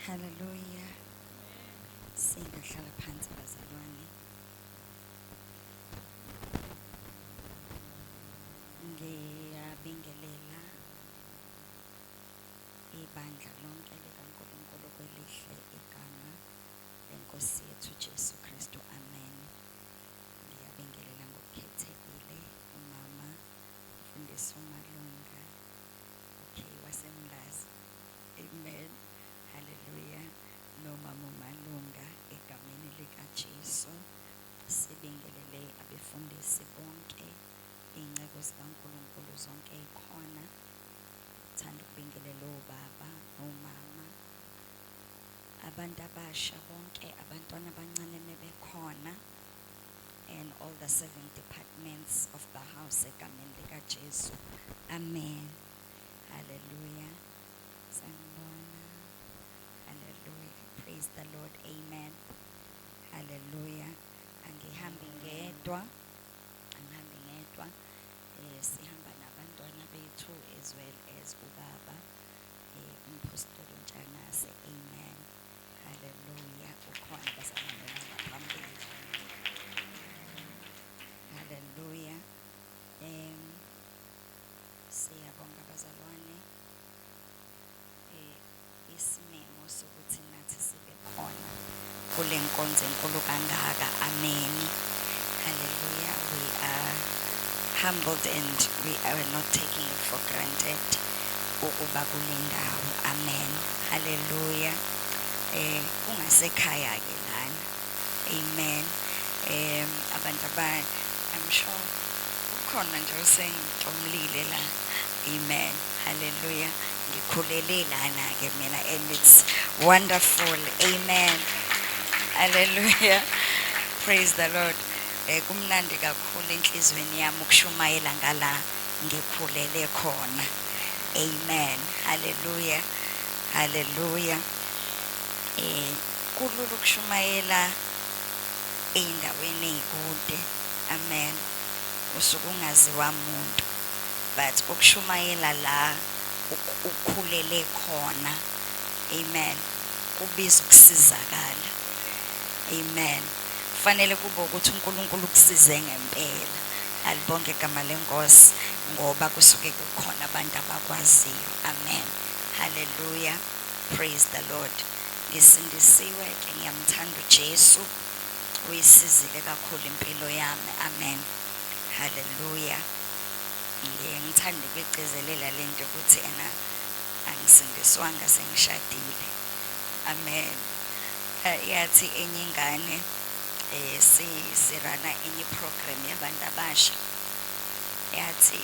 Hallelujah. Singahlala phansi bazalwane. Ngiyabingelela ibandla lonke likaNkulunkulu kwelihle igama leNkosi yethu Jesu Kristu. Amen. Ngiyabingelela ngokukhethekile umama Mfundisi uMalunga. Okay, wasemlazi. Amen. Hallelujah. Nomama uMalunga egameni likaJesu. Sibingelele abefundisi bonke, iy'nceku zikaNkulunkulu zonke ey'khona. Thanda ukubingelela obaba, omama, abantu abasha bonke, abantwana abancane mebekhona, and all the 7 departments of the house egameni likaJesu. Amen. Hallelujah. Sanibona. Hallelujah. Praise the Lord. Amen. Hallelujah. Angihambi ngedwa. Sihamba nabantwana bethu as well as ubaba umpostoli Ntshangase. Amen. Hallelujah. Ukhona basamamela ngaphambili. Hallelujah. Siyabonga bazalwane. Isimemo sokuthi nathi sibe khona kule nkonzo enkulu kangaka. Amen. Hallelujah. We are humbled and we are not taking it for granted ukuba kule ndawo. Amen. Hallelujah. Kungasekhaya ke lana. Amen. Abantu I'm sure ukhona nje usentomlile la. Amen. Hallelujah. Ngikhulele lana ke mina and it's wonderful. Amen. Hallelujah. Praise the Lord. Kumnandi kakhulu enhlizweni yami ukushumayela ngala ngikhulele khona. Amen. Hallelujah. Hallelujah. Kulula ukushumayela ey'ndaweni ey'kude. Amen. Usuke ungaziwa muntu. But ukushumayela la ukhulele khona. Amen. Kubiza ukusizakala. Amen. Kufanele kube ukuthi uNkulunkulu ukusize ngempela. Alibonke igama leNkosi ngoba kusuke kukhona abantu abakwaziyo. Amen. Hallelujah. Praise the Lord. Ngisindisiwe ke ngiyamthanda uJesu. Uyisizile kakhulu impilo yami. Amen. Hallelujah. Ngithanda ukugcizelela lento ukuthi angisindiswanga sengishadile. Amen. Yathi enye ingane sirana enye program yabantu abasha. Yathi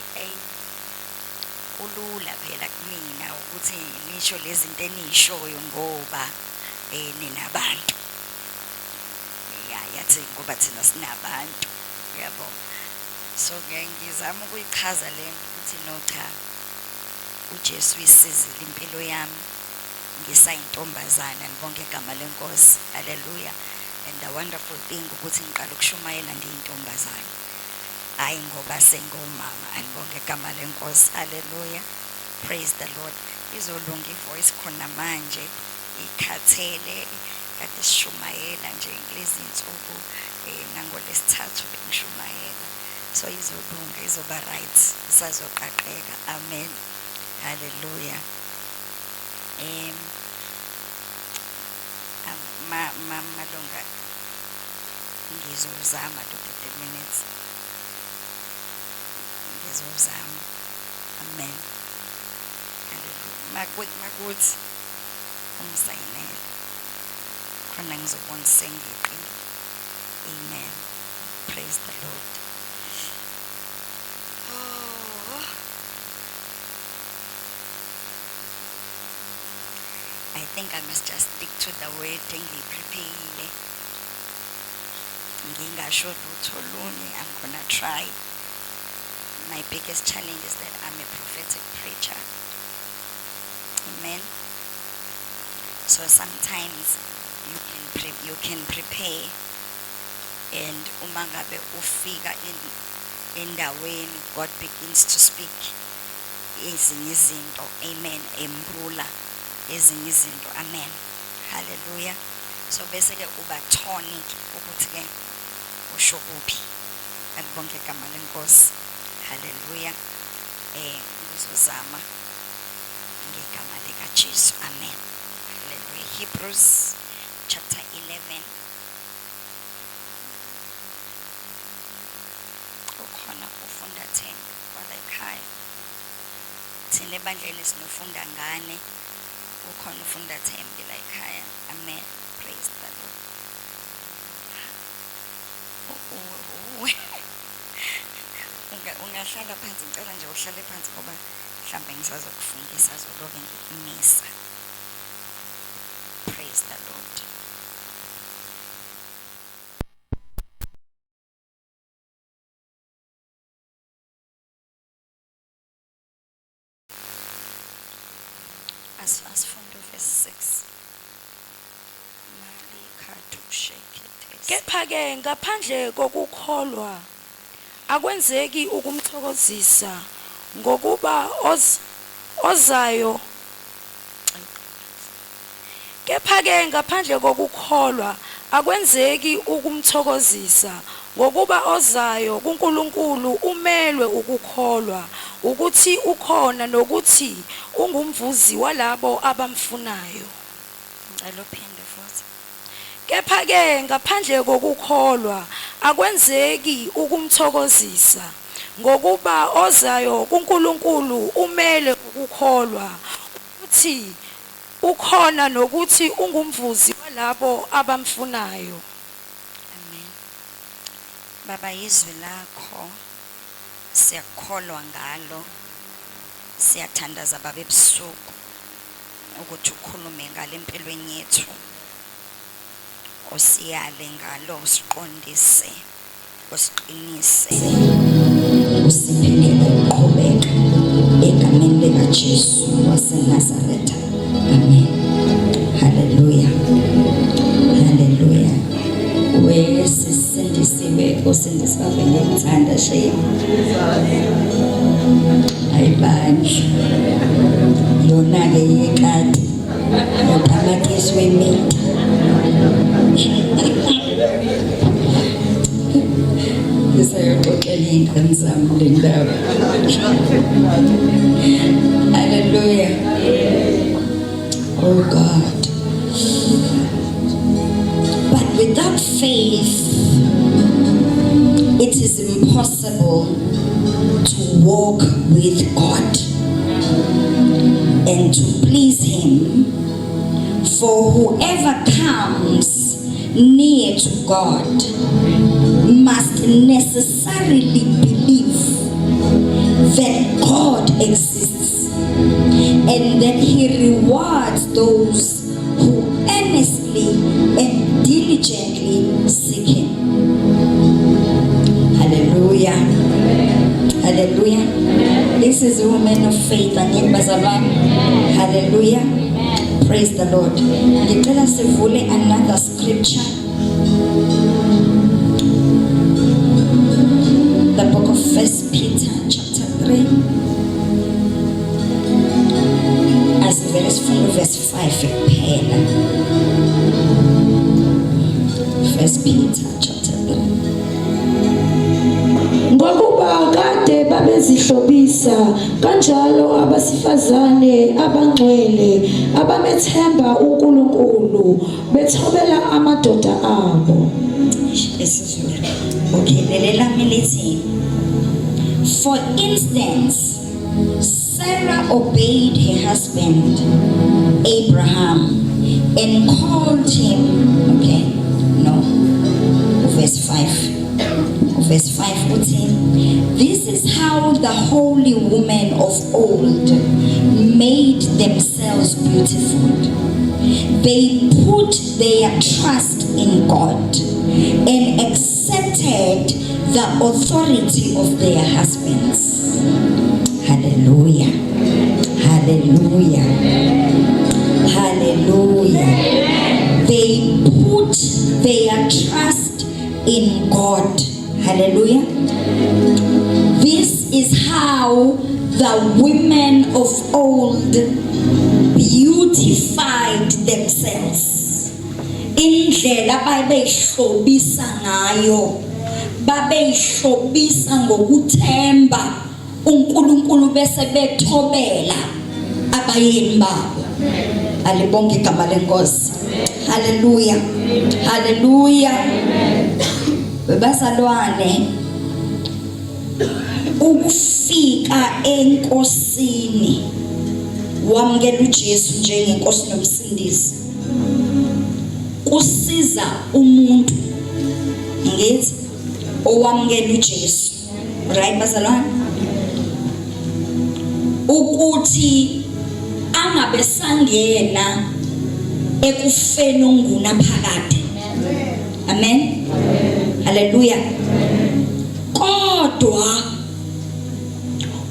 kulula phela kumina ukuthi nisho lezi zinto enizishoyo ngoba ninabantu. Yathi ngoba thina sinabantu. Yabo. So ngiyazama ukuyichaza lento ukuthi no cha uJesu uyisizile impilo yami ngisayintombazana. Ngibonke igama leNkosi. Hallelujah. And the wonderful thing ukuthi ngiqala ukushumayela ngiyintombazana. Hayi ngoba sengomama. Ngibonke igama leNkosi. Hallelujah. Praise the Lord. Izolunga ivoice khona manje ikhathele kade sishumayela nje kulezi insuku nangoLesithathu bengishumayela. So izolunga izoba right. Isazoqaqeka. Amen. Hallelujah. Malunga ngizozama 30 minutes. Ngizozama. Amen. Hallelujah. Makuthi ungisayinele khona ngizobona sengiqile. Amen. Praise the Lord. I think I must just stick to the word engiyiphephile. Ngingasho lutho lunye. I'm gonna try. My biggest challenge is that I'm a prophetic preacher. Amen. So sometimes you can prepare and uma ngabe ufika endaweni God begins to speak ezinye izinto. Amen. Emrula ezinye izinto. Amen. Hallelujah. So bese ke uba thoni ukuthi ke usho kuphi. Akubonke igama lenkosi. Hallelujah. Ngizozama ngegama lika Jesu. Amen. Hallelujah. Hebrews chapter 11. Ukhona ufunda 10 kwala ekhaya. Thina ebandleni sinofunda ngane. Ukhona ufunda 10 bila ekhaya. Amen. Praise the Lord. Ungahlala phansi, ngicela nje uhlale phansi ngoba mhlambe ngisazokufundisa azolobe ngikumisa. Praise the Lord. Asifunde verse 6. Kepha-ke ngaphandle kokukholwa akwenzeki ukumthokozisa ngokuba ozayo. Kepha-ke ngaphandle kokukholwa akwenzeki ukumthokozisa ngokuba ozayo kuNkulunkulu umelwe ukukholwa ukuthi ukhona nokuthi ungumvuzi walabo abamfunayo. Ngicela uphinde futhi. Kepha-ke ngaphandle kokukholwa akwenzeki ukumthokozisa ngokuba ozayo kuNkulunkulu umele ukukholwa ukuthi ukhona nokuthi ungumvuzi walabo abamfunayo. Amen. Baba, izwi lakho siyakholwa ngalo. Siyathandaza baba ebusuku ukuthi ukhulume ngalo empilweni yethu. Osiyale ngalo, usiqondise, usiqinise, usiphekele uqhubeka egameni lika Jesu waseNazaretha. Amen. Hallelujah. Hallelujah. Wesisindisiwe osindisa ngekuthanda sheya. Ayibanje. Yona ke yekati. Yatamakiswe mita. Hallelujah. Oh God. But without faith, it is impossible to walk with God and to please Him. For whoever comes near to God must necessarily believe that God exists and that He rewards those who earnestly and diligently seek Him. Hallelujah. Hallelujah. This is a woman of faith. Hallelujah. Praise the Lord. Ngicela sivule another scripture. The book of 1 Peter chapter 3. As verse 5 kuphela. 1 Peter chapter 3. Ngokuba kade babezihlobisa kanjalo abasifazane abangcwele abamethemba uNkulunkulu bethobela amadoda abo. Okay, for instance, Sarah obeyed her husband Abraham and called him, verse 5. Verse 5, this is how the holy women of old made themselves beautiful. They put their trust in God and accepted the authority of their husbands. Hallelujah. Hallelujah. Hallelujah. They put their trust in God. Hallelujah. This is how the women of old beautified themselves. Indlela babeyihlobisa ngayo, babeyihlobisa ngokuthemba uNkulunkulu bese bethobela abayeni babo. Alibonke igama lenkosi. Haleluya. Haleluya. Bazalwane, ukufika enkosini wamukela uJesu njengenkosi nomsindisi kusiza umuntu ngithi owamukela uJesu, right bazalwane, ukuthi angabe sangena ekufeni onguna phakade. Amen. Haleluya. Kodwa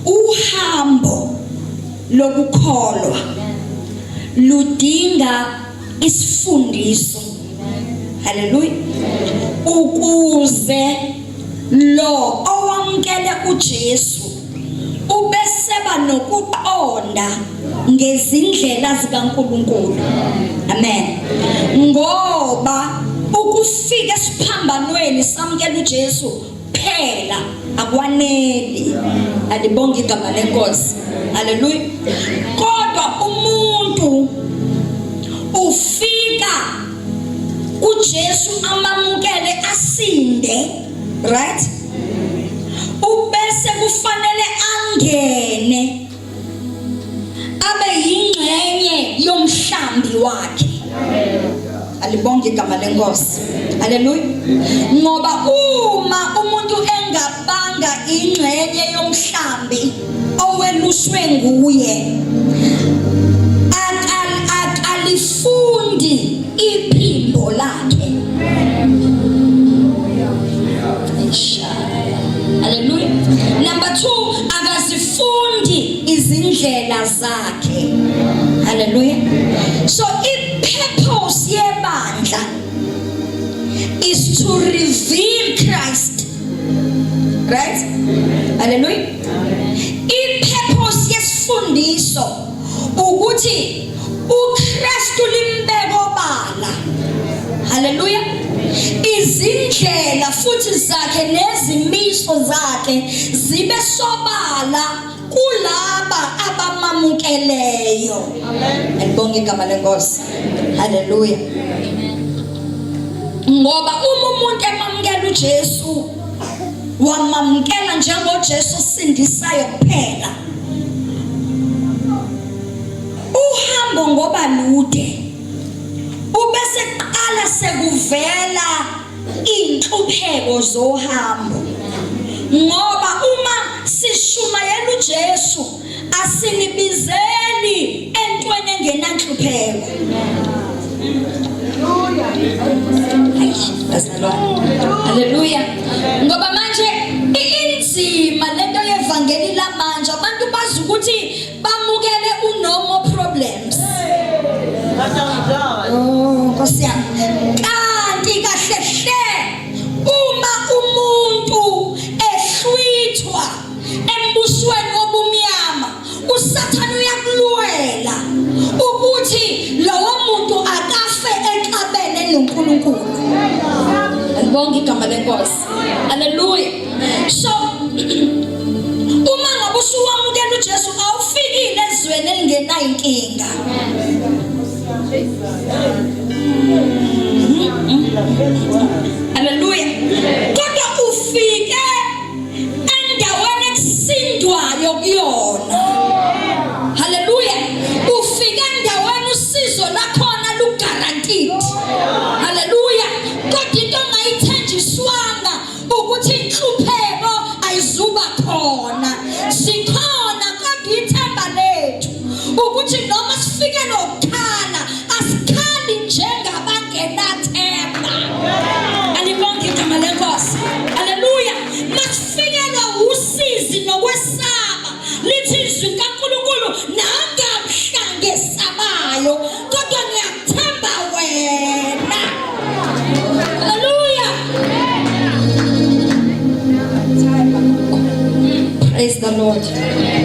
uhambo lokukholwa ludinga isifundiso. Haleluya. Ukuze lo owamukele uJesu ubeseba nokuqonda ngezindlela zikaNkulunkulu. Amen. Ngoba ukufika esiphambanweni samukela uJesu phela akwaneli. Alibonke igama lenkosi. Haleluya. Kodwa umuntu ufika uJesu amamukele asinde, right? Ubese kufanele angene abe yingxenye yomhlambi wakhe. Alibonke igama lenkosi. Haleluya. Ngoba uma umuntu engabanga ingxenye yomhlambi oweluswe nguye, akalifundi iphimbo lakhe. Haleluya. Number 2, akazifundi izindlela zakhe. Haleluya. So i-purpose yebandla is to reveal Christ. Right? Haleluya. I-purpose yesifundiso ukuthi uKristu limbeke obala. Haleluya. Izindlela futhi zakhe nezimiso zakhe zibe sobala kulaba abamamukeleyo. Amen. Alibonke igama lenkosi. Haleluya. Ngoba uma umuntu emamukela uJesu, wamamukela njengoJesu osindisayo kuphela, uhambo ngoba lude, ubese qala sekuvela inhlupheko zohambo. Ngoba uma sishumayela uJesu asinibizeli entweni engenanhlupheko. Haleluya. Ngoba manje inzima lento yevangeli lamanje, abantu bazi ukuthi bamukele uno problems. Oh, Nkosi yami. Kanti kahle hle uma umuntu ehlwithwa embusweni wobumnyama, uSathane uyakulwela ukuthi lowo muntu akafe exabene noNkulunkulu. Alibonke igama lenkosi. Haleluya. So uma ngabe usuwamukela uJesu awufikile ezweni elingenayo inkinga. Haleluya. Kodwa ufike endaweni ekusindwayo kuyona. Haleluya. Ufike endaweni usizo lakhona luguaranteed. Haleluya. Kodwa into ongayithenjiswanga ukuthi inhlupheko ayizuba khona. Sikhona kodwa ithemba lethu ukuthi noma sifike nokukhala asikhali njengabangenathemba. Alibonke igama lenkosi. Haleluya. Masifikelwa usizi nokwesaba, lithi izwi kaNkulunkulu nangamhlange sabayo, kodwa ngiyakuthemba wena. Haleluya. Praise the Lord.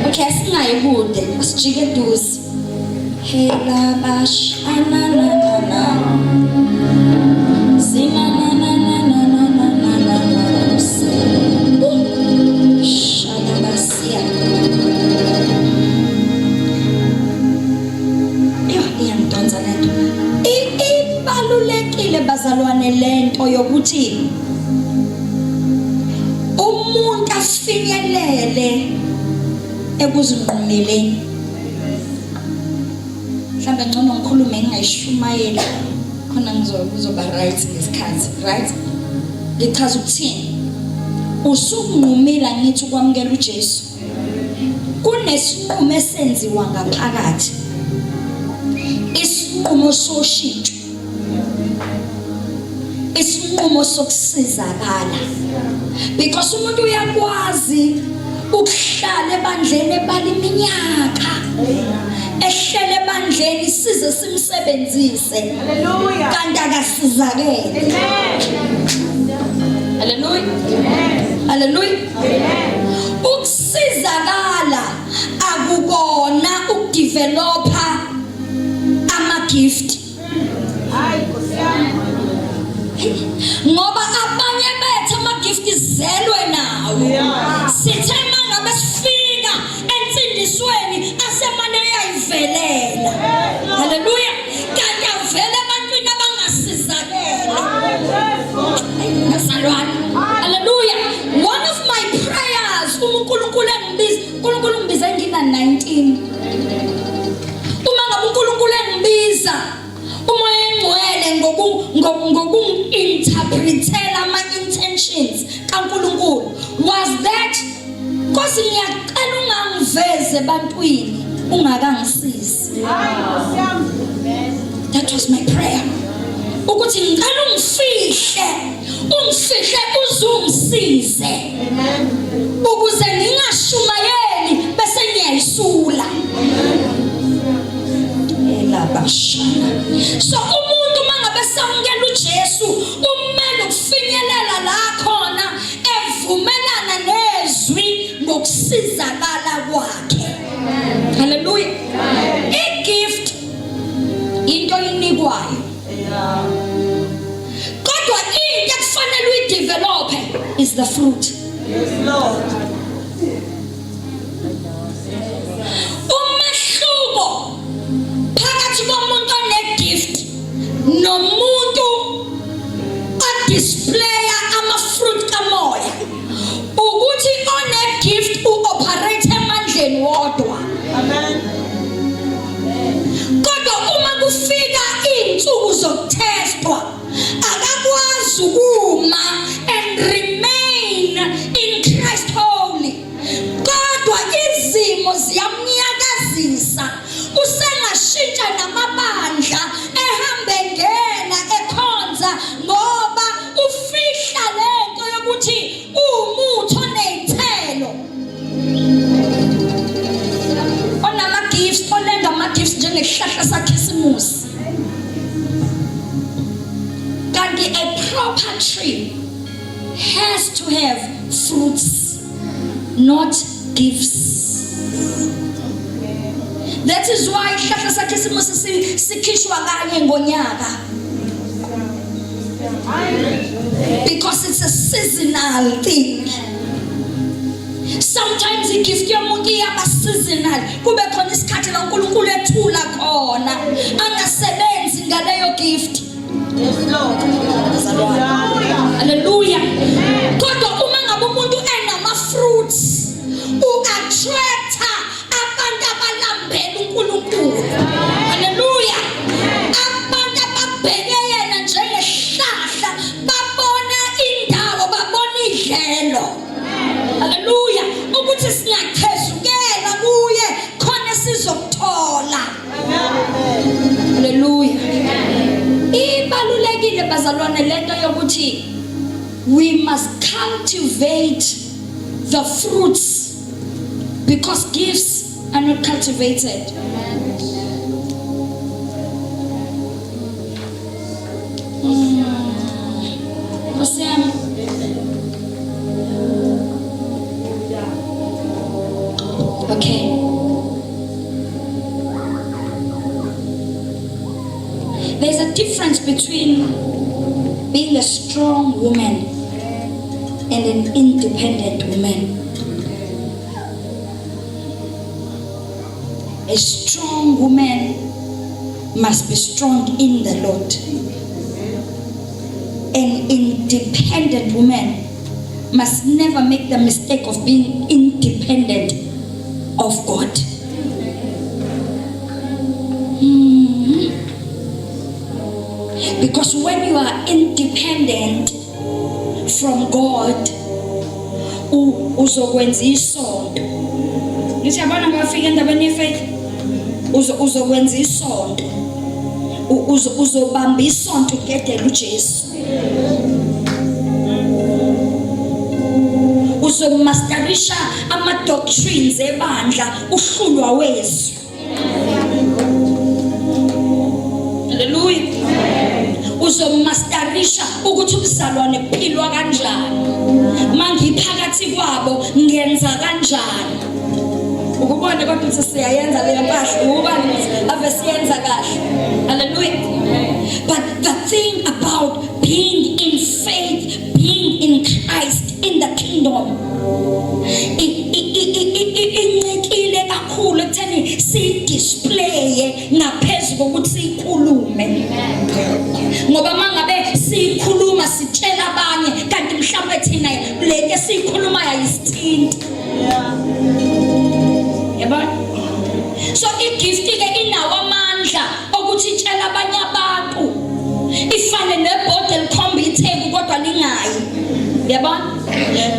Okay, asingayikude, asijike eduze. Hey la bash, na na na na. Sing na na na na na na na na na na. Shalabasia. Yo, iyangidonsa lento. Ibalulekile bazalwane lento yokuthi umuntu afinyelele ekuzinqumeleni. Mhlawumbe ngcono ngikhulume ngingayishumayela khona kuzoba right ngesikhathi, right? Ngichaza ukuthini? Usukunqumila ngithi ukwamukela uJesu. Kunesinqumo esenziwa ngaphakathi. Isinqumo soshintsho. Isinqumo sokusizakala. Because umuntu uyakwazi ukuhlala ebandleni ebaliminyaka. Ehlele ebandleni size simsebenzise. Hallelujah. Kanti akasizakele. Amen. Hallelujah. Amen. Hallelujah. Amen. Ukusizakala akukona ukudevelopa ama-gift. Hayi Nkosiyami. Ngoba abanye bethu ama-gift izelwe nawo. Sithe mangabe sifika ensindisweni asemane yayivelela. Hallelujah. Kanti avele ebantwini abangasizakela. Hallelujah. One of my prayers uNkulunkulu engibiza ngina 19. Uma ngabe uNkulunkulu engibiza umoya engcwele ngokunginterpretela ama-intentions kaNkulunkulu was that Nkosi ngiyaqala ungangiveze ebantwini ungakangisizi. That was my prayer. Ukuthi ngicela ungifihle uzungisize. Ukuze ngingashumayeli bese ngiyayisula. So umuntu mangabe samukela uJesu umele ukufinyelela la khona evumelana nezwi ngokusizakala kwakhe. Hallelujah. I-gift into inikwayo. Kodwa into ekufanele uyidevelop is the fruit. Yes Lord. Umehluko phakathi komuntu one-gift nomuntu odisplaya ama-fruit kamoya ukuthi one-gift u-operate emandleni wodwa. Amen. Kodwa uma kufika iy'nsuku zokuthestwa akakwazi ukuma and remain in Christ holy. Kodwa izimo ziyamnyakazisa usengashintsha namabandla ehambe ngena ekhonza ngoba ufihla lento yokuthi umuthi oney'thelo onama-gifts olenga ama-gifts njengesihlahla sakhisimusi. Kanti a proper tree has to have fruits, not gifts. That is why isihlahla sakhisimusi sikhishwa kanye ngonyaka. Because it's a seasonal thing. Sometimes i-gift yomuntu iyaba seasonal. Kube khona isikhathi la uNkulunkulu ethula khona angasebenzi ngaleyo gift. Yes Lord. Hallelujah. Kodwa uma ngabe umuntu enama-fruits u-attracta abantu abalambela uNkulunkulu. Hallelujah. Abantu ababheke yena njengesihlahla babona indawo babona idlelo. Hallelujah. Ukuthi singakhezukela kuye khona sizokuthola. Hallelujah. Ibalulekile bazalwane lento yokuthi we must cultivate the fruits because gifts are not cultivated. Okay. difference between being a strong woman and an independent woman. A strong woman must be strong in the Lord. An independent woman must never make the mistake of being independent of God. Because when you are independent from God, uzokwenza isonto. Ngithi yabona ngafika endabeni yefaith, uzokwenza isonto. Uzobamba isonto ugedela uJesu. Uzomasterisha ama-doctrines ebandla uhlulwa wezwi. Hallelujah. Uzomasterisha ukuthi ubuzalwane buphilwa kanjani. Mangiphakathi kwabo ngenza kanjani. Ukubona kodwa ukuthi siyayenza leyo mpahla ubani ave siyenza kahle. Hallelujah. But the thing about being in faith, being in Christ, in the kingdom, incikile kakhulu ekutheni si-displaye ngaphezulu kokuthi siyikhulume. Ngoba mangabe siyikhuluma sitshela abanye kanti mhlawumbe thina le esiyikhuluma ayisithinti. Yabona? So igift ke inawo amandla ukuthi itshela abanye abantu. Ifane nebhodi elikhomba itheku kodwa lingayi. Yabona?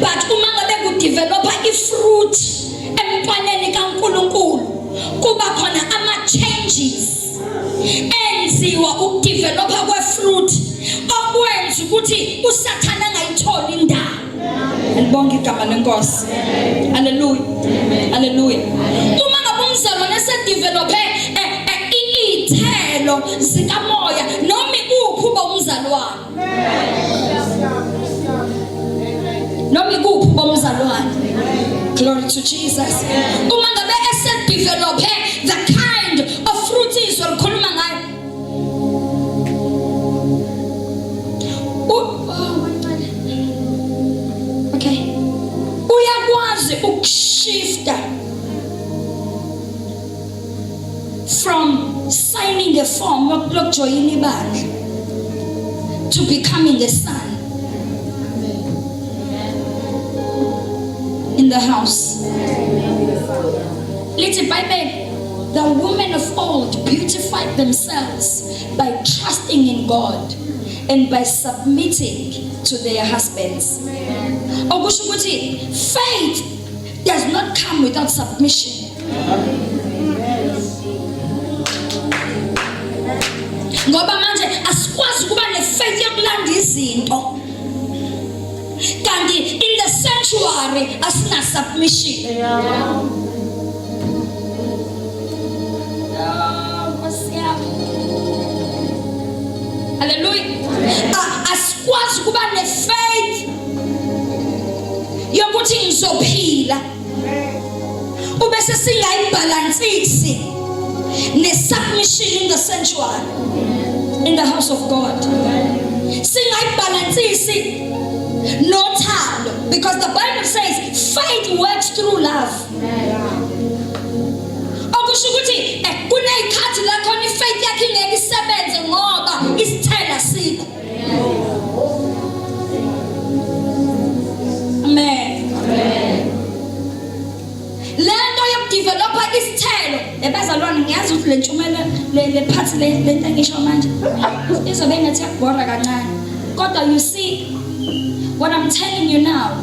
But uma ngabe kudevelopa ifruit emntwaneni kaNkulunkulu kuba khona ama-changes enziwa ukudevelopa kwe-fruit okwenza ukuthi uSathane angayitholi indawo. Ngibonga igama lenkosi. Hallelujah. Hallelujah. Uma ngabe umzalwane esedevelope iy'thelo zikamoya noma ikuphi uba umzalwane. Noma ikuphi uba umzalwane. Glory to Jesus. Uma ngabe esedevelope the kind of fruit izolikhuluma ngayo. Okay. Uyakwazi ukushifta from signing a form yokujoyina ibandla to becoming a son in the house. Little Bible, the women of old beautified themselves by trusting in God and by submitting to their husbands. Okusho ukuthi faith does not come without submission. Ngoba manje asikwazi kuba ne-faith yokulanda izinto kanti in the sanctuary asina submission. Hallelujah. Asikwazi kuba ne-faith yokuthi ngizophila ubese singayibhalansisi ne-submission in the sanctuary, in the house of God. Singayibhalansisi nothando, because the Bible says faith works through love. Okusho ukuthi kuneyikhathi la khona ifaith yakhe ingeke isebenze ngoba isithela sikho. Amen. Lento yokudevelopa isithelo ebazalwane ngiyazi ukuthi le ntshumayelo le part le nto engisho manje izobe engathi yakubhora kancane. Kodwa you see what I'm telling you now,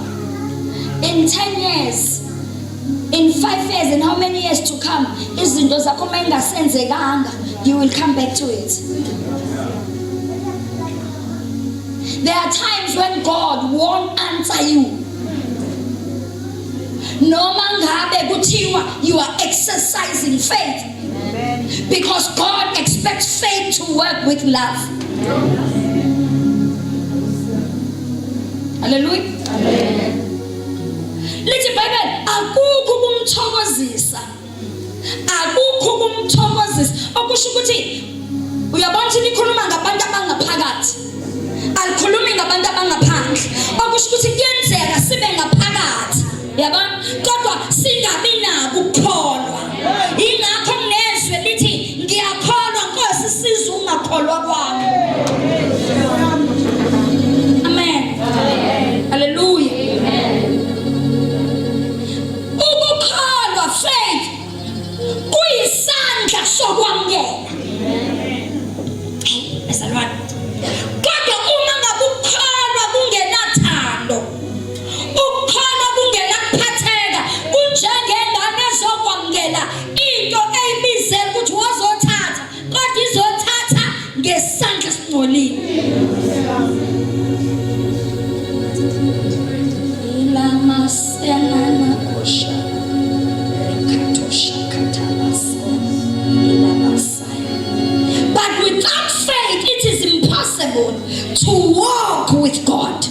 in 10 years, in 5 years, and how many years to come, izinto zakho mengasenzekanga, you will come back to it. There are times when God won't answer you. Noma ngabe kuthiwa you are exercising faith. Because God expects faith to work with love. Hallelujah. Amen. Lithi Bible akukho kumthokozisa. Akukho kumthokozisa okusho ukuthi Uyabona ukuthi likhuluma ngabantu abangaphakathi. Alikhulumi ngabantu abangaphandle. Okusho ukuthi kuyenzeka sibe ngaphakathi. Yabona? Kodwa singabi nako ukukholwa. Ingakho ngezwe lithi ngiyakholwa Nkosi siza ungakholwa kwami. Amen. Hallelujah. Ukukholwa faith kuyisandla sokwamukela. Esalwana. Kodwa uma ngabe ukukholwa kungenathando, ukukholwa kungenakuphatheka, kunjengengane ezokwamukela into eyibizela ukuthi wazothatha, kodwa izothatha ngesandla esingcolile. Ilama senana kosha katosha katabasa ilabasaya. But without faith it is impossible to walk with God.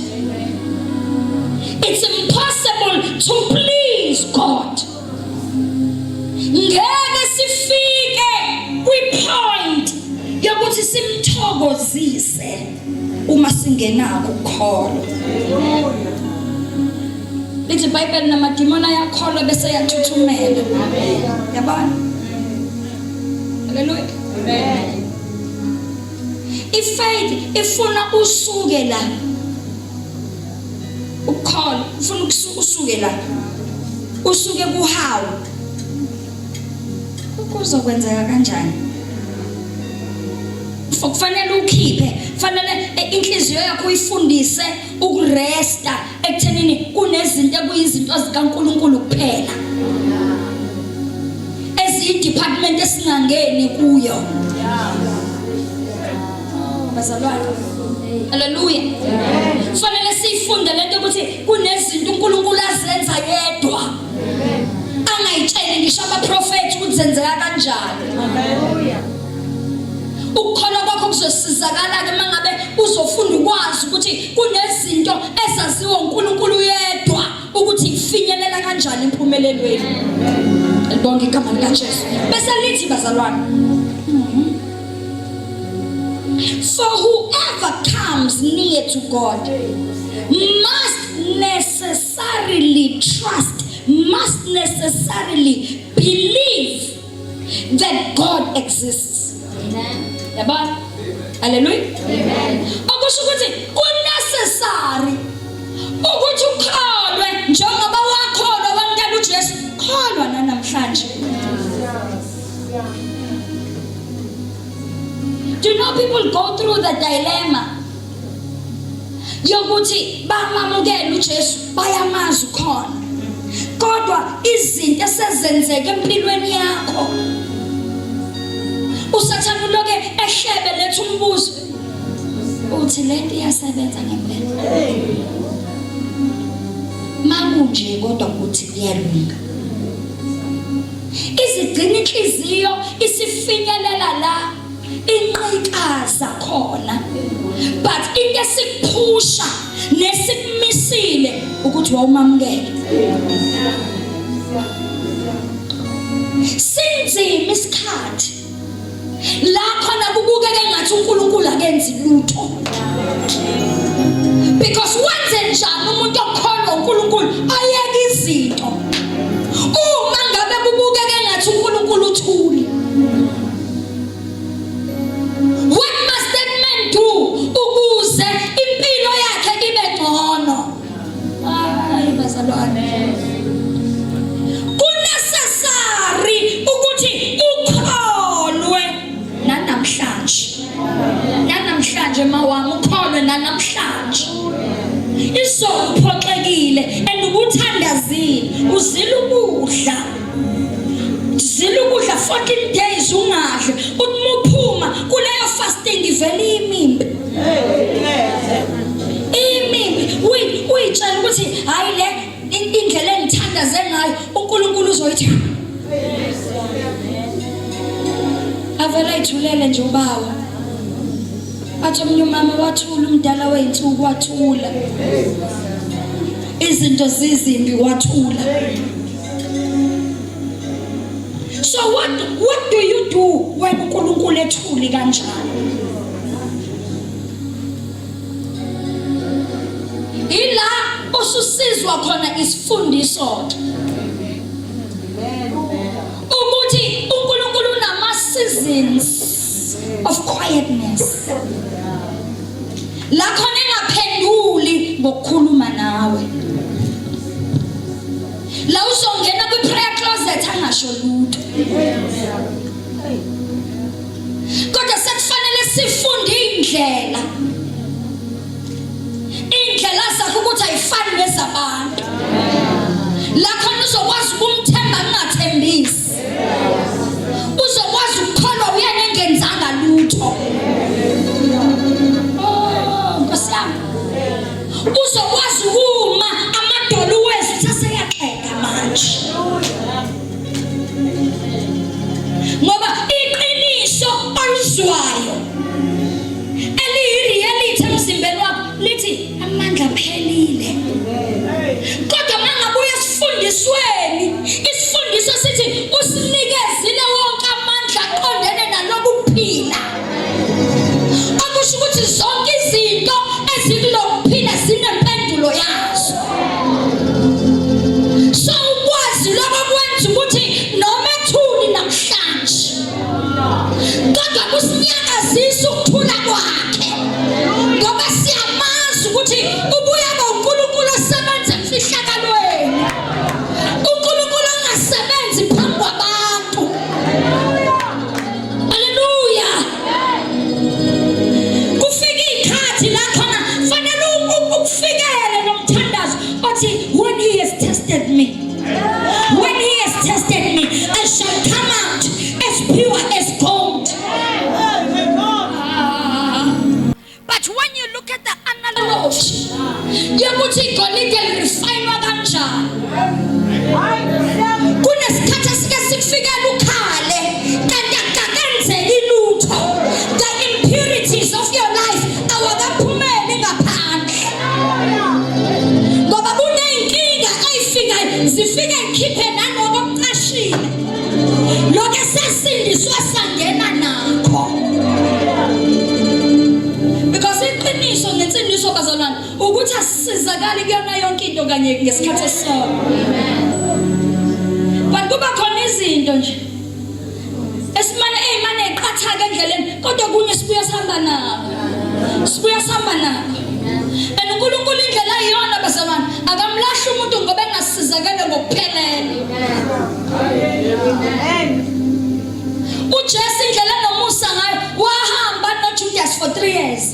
It's impossible to please God. Ngeke sifike kwi-point yokuthi simthokozise uma singenako ukukholwa. Lithi iBhayibheli namadimoni ayakholwa bese yathuthumela. Yabona? Hallelujah. Amen. Ifaith ifuna usuke la. Ukholwa ufuna usuke la. Usuke kuhawu. Kuzokwenzeka kanjani? Kufanele ukhiphe, fanele inhliziyo yakho uyifundise ukuresta ekuthenini kunezinto ekuyizinto zikaNkulunkulu kuphela. Department esingangeni kuyo. Bazalwane. Hallelujah. Fanele sifunde lento ukuthi kunezinto uNkulunkulu azenza yedwa. Angayitsheli ngisho abaprofeti ukuthi zenzeka kanjani. Hallelujah. Ukukholwa kwakho kuzosizakala ke mangabe uzofunda ukwazi ukuthi kunezinto ezaziwa uNkulunkulu yedwa ukuthi ifinyelela kanjani impumelelweni. Elibonge igama likaJesu. Bese lithi bazalwane. For whoever comes near to God must necessarily trust, must necessarily believe that God exists. Amen. Yabona? Hallelujah. Amen. Okusho ukuthi unnecessary ukuthi ukholwe njengoba wakholwa wamkela uJesu, kholwa namhlanje. Do you know people go through the dilemma yokuthi bamamukela uJesu bayamazi ukhona kodwa izinto esezenzeke empilweni yakho usathana uloke ehlebe lethu umbuzo uthi lento iyasebenza ngempela makunje kodwa ukuthi kuyalunga izigcina inhliziyo isifinyelela la inqikaza khona but into esikuphusha nesikumisile ukuthi wawumamukele sinzima isikhathi la khona kubukeka engathi uNkulunkulu akenzi lutho because wenze njani umuntu okholwa uNkulunkulu ayeka izinto uma ngabe kubukeka engathi uNkulunkulu uthuli. What must that man do ukuze impilo yakhe ibe ngcono? Hayi bazalwane. Kunesessary ukuthi ukholwe nanamhlanje. Nanamhlanje mawami ukholwe nanamhlanje. Izophoxekile andukuthandazile uzila ukudla. Zila ukudla 14 days ungadle uthumuphuma kuleyo fasting ivele imimbi uyitshela ukuthi hayi le indlela engithandaze ngayo uNkulunkulu uzoyithi avela ithulele nje ubawa athi umnyumama wathula umdala weinsuku wathula izinto zizimbi wathula. So what do you do when uNkulunkulu ethuli kanjalo? Ila osusizwa khona isifundiso ukuthi uNkulunkulu unama seasons of quietness. La khona engaphenduli ngokukhuluma nawe. La uzongena kwi prayer closet angasho lutho. Kodwa sekufanele sifunde indlela. Indlela zakho ukuthi ayifani nezabantu. La khona uzokwazi ukumthemba ungathembisi. Uzokwazi ukukholwa uyena engenzanga lutho. Uzokwazi uma amadolo wethu aseyaxeka manje. Ngoba iqiniso olizwayo eliyi-reality emzimbeni wakho lithi amandla aphelile. Kodwa mangabuya esifundisweni, isifundiso sithi usinikezile wonke amandla aqondene nalobu kuphila. Akusho ukuthi zonke izinto ezikulokuphila zinempendulo yazo. So ukwazi lokho kwenza ukuthi noma ethuli namhlanje kodwa kusinyakazisa ukuthula kwakhe. Ngoba siyamazi ukuthi ubuya ngoNkulunkulu osebenza emfihlakalweni. uNkulunkulu angasebenzi phambi kwabantu. Haleluya. Kufika ikhathi la khona fanele ukufikele nomthandazo othi when he has tested me, when he has tested me, I shall come out as pure as gold. But when you look at the analogy, yokuthi igolide lirefinwa kanjani. Kunesikhathi esike sikufikela ukhale kanti akakenzeki lutho. The impurities of your life awakaphumeli ngaphandle. Ngoba kuneyinkinga ezifika zifike ikhiphe nanoma uqashile. Lokho sesindiswa sangena nakho. Because iqiniso ngensindiso bazalwane ukuthi asizakali kuyona yonke into kanye ngesikhathi esisodwa. But kuba khona izinto nje esimane eqhatha endleleni kodwa kunye sibuya sihamba nabo. Sibuya sihamba nabo. And uNkulunkulu indlela iyona bazalwane akamlahli umuntu ngoba engasizakele ngokuphelele. uJesu indlela nomusa ngayo wahamba noJudas for 3 years.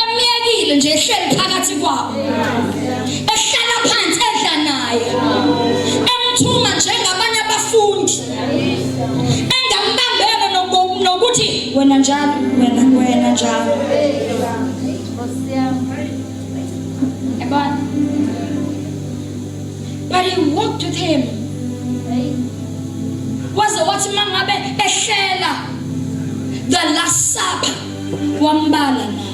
Emiyekile nje ehleli phakathi kwabo. Ehlala phansi edla naye. Emthuma njengabanye abafundi. Engambambele nokuthi wena njalo, wena njalo. But he walked with him. Waze wathi mangabe ehlela the last supper wambala naye.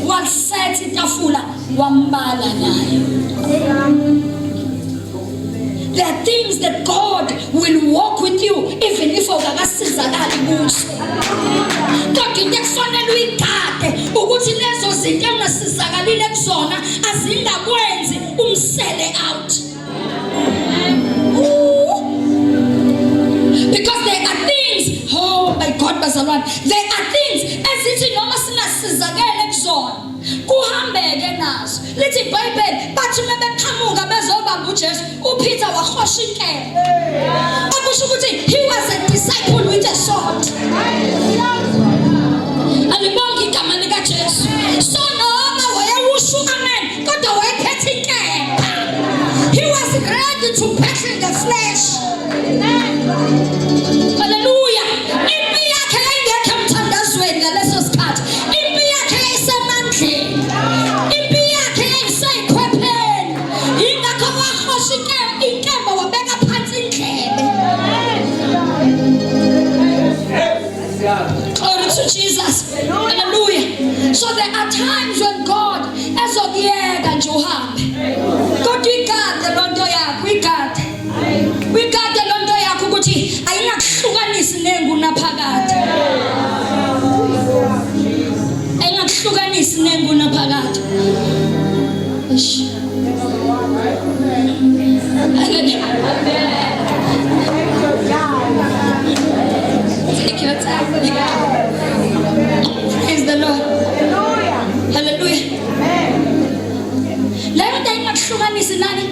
Wasetha itafula wambala naye. There are things that God will walk with you even if awukasizakali kuzo. Kodwa into ekufanele uyigade ukuthi lezo zinto engasizakalile kuzona azingakwenzi umsele out. Because there are things, oh my God bazalwane, there are things ezithi noma singasizakele kuzona kuhambeke nazo. Lithi iBhayibheli bathi mebeqhamuka bezobamba uJesu uPeter wahosha inkemba. Akusho ukuthi he was a disciple with a sword. Alibonga igama lika Jesu. So noma wayewusho amen kodwa wayephethe inkemba. He was ready to battle the flesh. Hallelujah. Impi yakhe yayingekho emthandazweni ngaleso sikhathi. Impi yakhe yayisemandleni. Impi yakhe yayiseyikhwepheni. Ingakho wahosha inkemba wabeka phansi indlebe. Glory to Jesus. Hallelujah. So there are times when God ezokuyeka nje uhambe. Kodwa engakuhlukanisi nengunaphakade. Engakuhlukanisi nengunaphakade. Eish. Take your time. Praise the Lord. Hallelujah. Leyo nto engakuhlukanisi nani?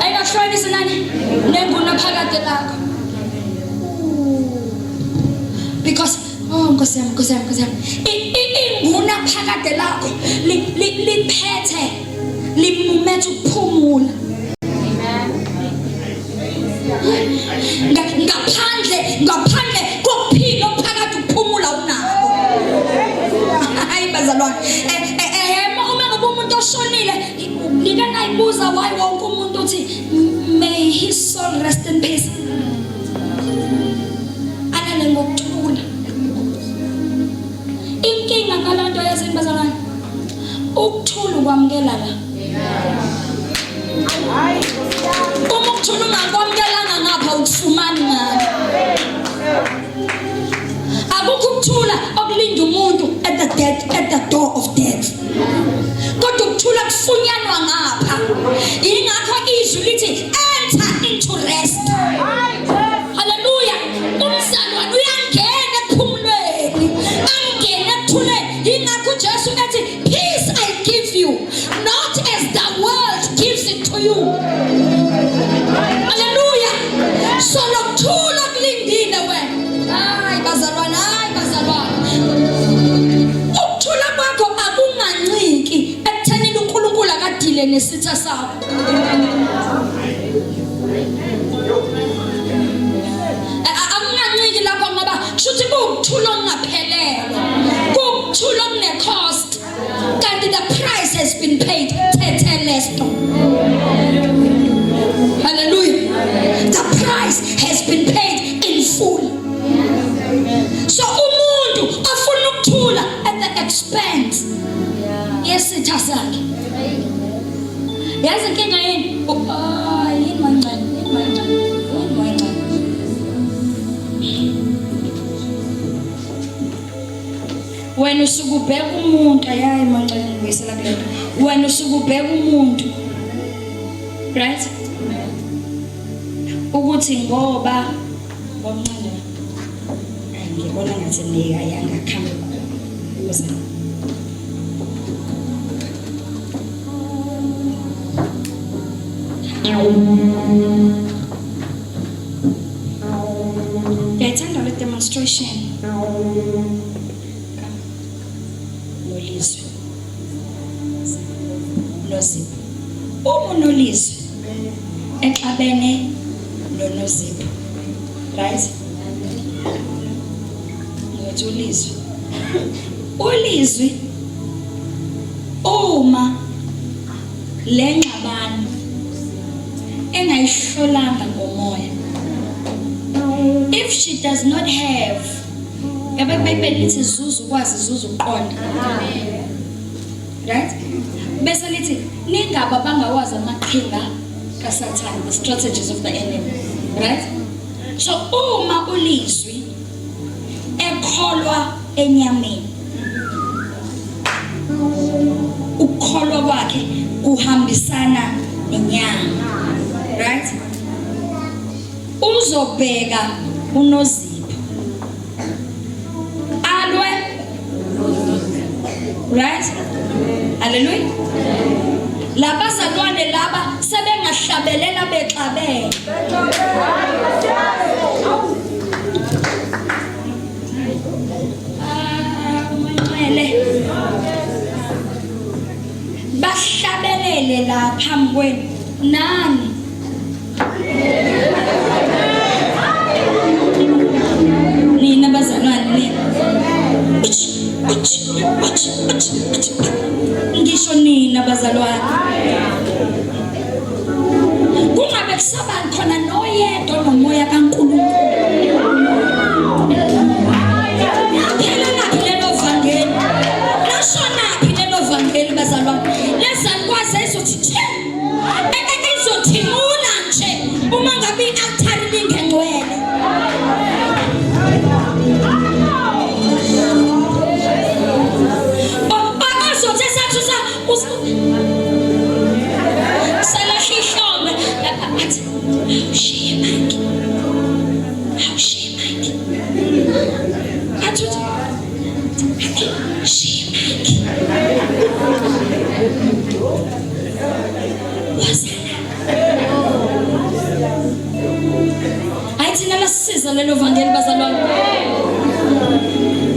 Engakuhlukanisi nani? Nengunaphakade lakho. Because Nkosi yami. Ingunaphakade lakho liphethe limumethe ukuphumula. Ngaphandle kokuphila phakathi ukuphumula unakho. Hayi bazalwane. Uma ngabe umuntu oshonile nika nayibuza why wonke umuntu uthi may his soul rest in peace. Alale ngokuthula. Inkinga ngalonto yazini bazalwane. Ukuthula ukwamkela la. Uma ukuthula ungakwamkelanga ngapha ukufumana ngalo. Akukho ukuthula okulinda umuntu at the door of death. Kodwa ukuthula kufunyanwa ngapha. Ingakho izwi lithi enter into rest. Hallelujah. Umzalwane uyangena ekuphumulweni. Angena ekuthuleni. Ingakho Jesu ethi peace I give you, not as the world gives it to you. Hallelujah. So lokuthula kulindile wena. Hayi bazalwane. Ukuthula kwakho akunganciki ekuthenini uNkulunkulu akadile nesitha sakho. Akunganciki lapho ngoba kushuthi kuwukuthula okungaphelele. Kuwukuthula okunecost. Kanti the price has been paid. Tetelesто. Hallelujah. The price has been paid in full. So umuntu afuna ukuthula at the expense yesitha sakhe. Yazi inkinga yini? Yini mancane. Wena usukubheka umuntu ayayi mancane ngisela kulento. Wena usukubheka umuntu. Right? Ukuthi ngoba ngomncane ngibona ngathi niyayanga khamba ukuze ngiyayithanda le demonstration nolizwe nozipho. Uma unolizwe exabene nonozipho, right? Ulizwi uma lengxabano engayisholanga ngomoya, if she does not have lithi zuzu kwazi zuzu uqonda, right? Bese lithi ningaba bangawazi amaqhinga kaSathane, the strategies of the enemy, right? So uma ulizwi ekholwa enyameni, ukholwa kwakhe kuhambisana nenyama, right? Uzobheka uNozipho alwe, right? Hallelujah. Labazalwane laba sebengahlabelela bexabene. Bahlabelele la phambi kwenu nani? Nina bazalwane nina. Ngisho nina bazalwane. Kungabe kusaba khona noyedwa nomoya kaNkulunkulu. Bazalwane lezakwazi izothi awushiye Mike. Athi shiye Mike. Thina lasisiza lelo vangeli bazalwane.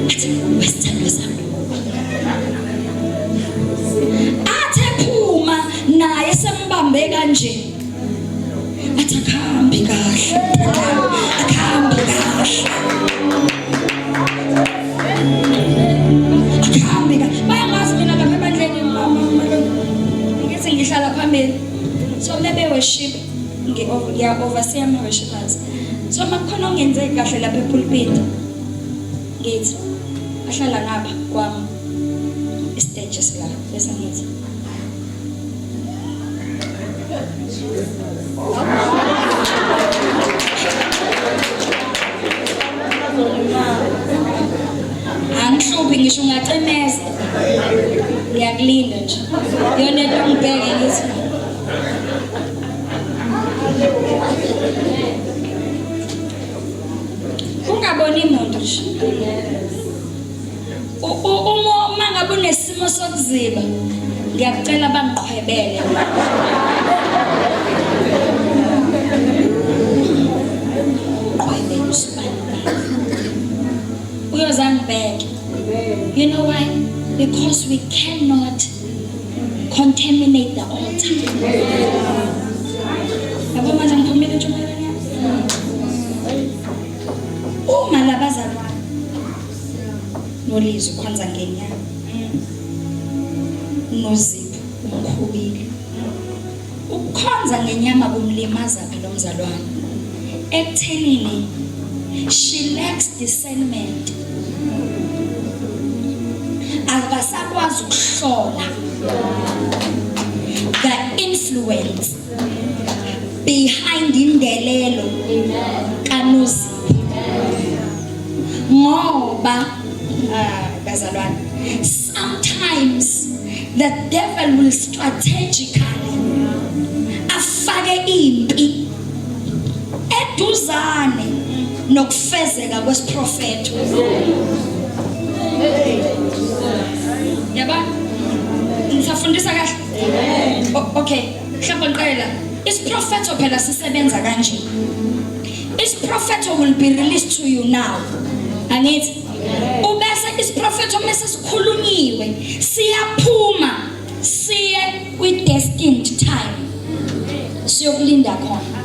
Athi wesithando sami. Athe phuma naye sembambe kanje. Athi akhambi kahle. Akhambi kahle. Akhambi kahle. Bayangazi mina lapha ebandleni mama. Ngithi ngihlala phambili. So maybe worship oversee ama worshipers. So makhona ongenzeki kahle lapha epulpit. Ngithi ahlala ngapha kwami istage sila bese ngithi angihluphi ngisho ngacemeza ngiyakulinda nje yona into ngibheke ngithi ungaboni imoto nje uma ngabe unesimo sokuziba ngiyakucela bangiqhwebele qhwebele usibani uyozangibheke. You know why? Because we cannot contaminate the altar. Yabo manje ngiphumile ntshumayelana uma labazalwane nolizwe khonza ngenyanga noZipho umkhubile ukukhonza ngenyama kumlimaza phela umzalwane ekuthenini she lacks discernment akasakwazi ukuhlola the influence behind indelelo kaNozipho ngoba bazalwane sometimes the devil will strategically afake impi eduzane nokufezeka kwesiprofeto. Yaba ngisafundisa kahle. Okay, mhlawumbe ngiqela isiprofeto phela sisebenza kanje. Isiprofeto will be released to you now. Angithi ubese isiprofeto mase sikhulunyiwe siyaphuma siye kwi destined time siyokulinda khona.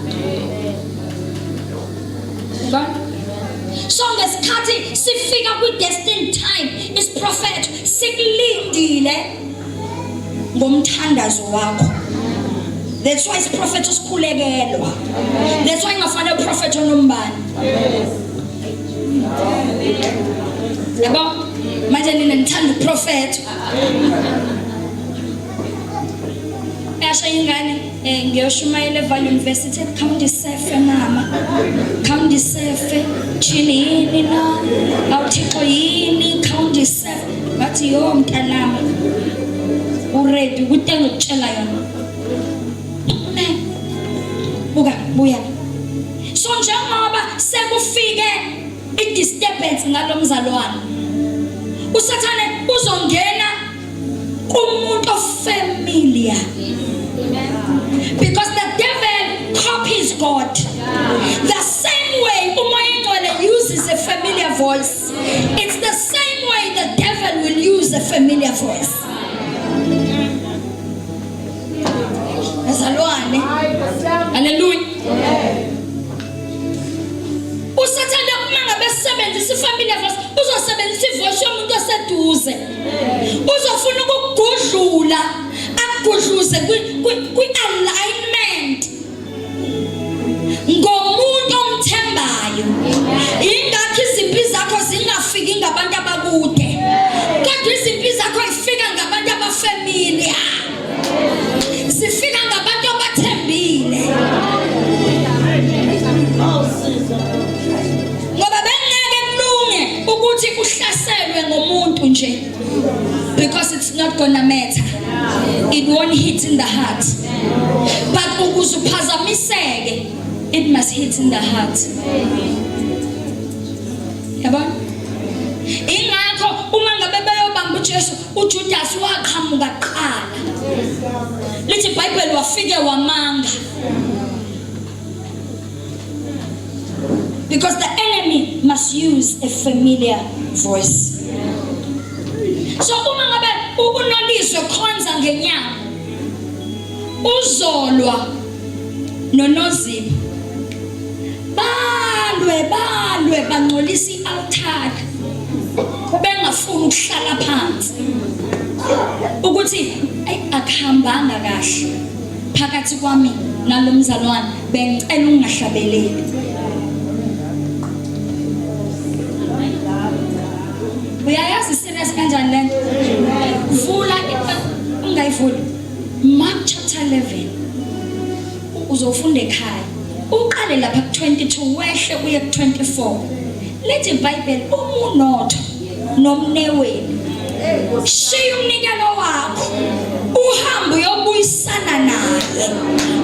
Yaba so ngesikhathi sifika kwi destined time isiprofeto sikulindile ngomthandazo wakho. That's why isiprofeto sikhulekelwa. That's why ngafana uprofeto nombani. Yabo manje nina ngithanda uprofeto. Asha ingane ngiyoshumayela eValley University come ndisefe mama. Come ndisefe chini yini na awuthixo yini come ndisefe bathi yo mntanami uready ukuthi ngikutshela yona. Buya. So njengoba sekufike i-disturbance ngalomzalwane usathane uzongena kumuntu ofamiliar because the devil copies God. The same way umoya ngcwele uses a familiar voice, it's the same way the devil will use a familiar voice. Bazalwane hallelujah. Usathanda uma ngabe sebenzisa ifamily voice uzosebenzisa ivoice yomuntu oseduze uzofuna ukugudlula akugudluze kwi alignment ngomuntu omthembayo. Ingakho izimpi zakho zingafiki ngabantu abakude kodwa izimpi zakho ifika ngabantu abafamily zifika ngabantu abathembile. Ngoba bengeke kulunge ukuthi uhlaselwe ngomuntu nje because it's not gonna matter. It won't hit in the heart. But ukuze uphazamiseke it must hit in the heart. Yabona? Ingakho uma ngabe beyobamba uJesu, uJudas waqhamuka kuqala. Lithi iBhayibheli wafike wamanga. Because the enemy must use a familiar voice. So uma ngabe uNoliswe khonza ngenyama, uzolwa noNozipho, balwe bangcolisa i-altar, bengafuni ukuhlala phansi ukuthi akuhambanga kahle phakathi kwami nalomzalwane, bengicela ungahlabeleli. Uyayazi serious kanjani lento? Vula ungayivuli Mark chapter 11, uzofunda ekhaya uqale lapha ku-22 wehle uye ku-24. Lithi iBhayibheli umunotho nomnewenu shiya umnikelo wakho uhambe uyobuyisana naye,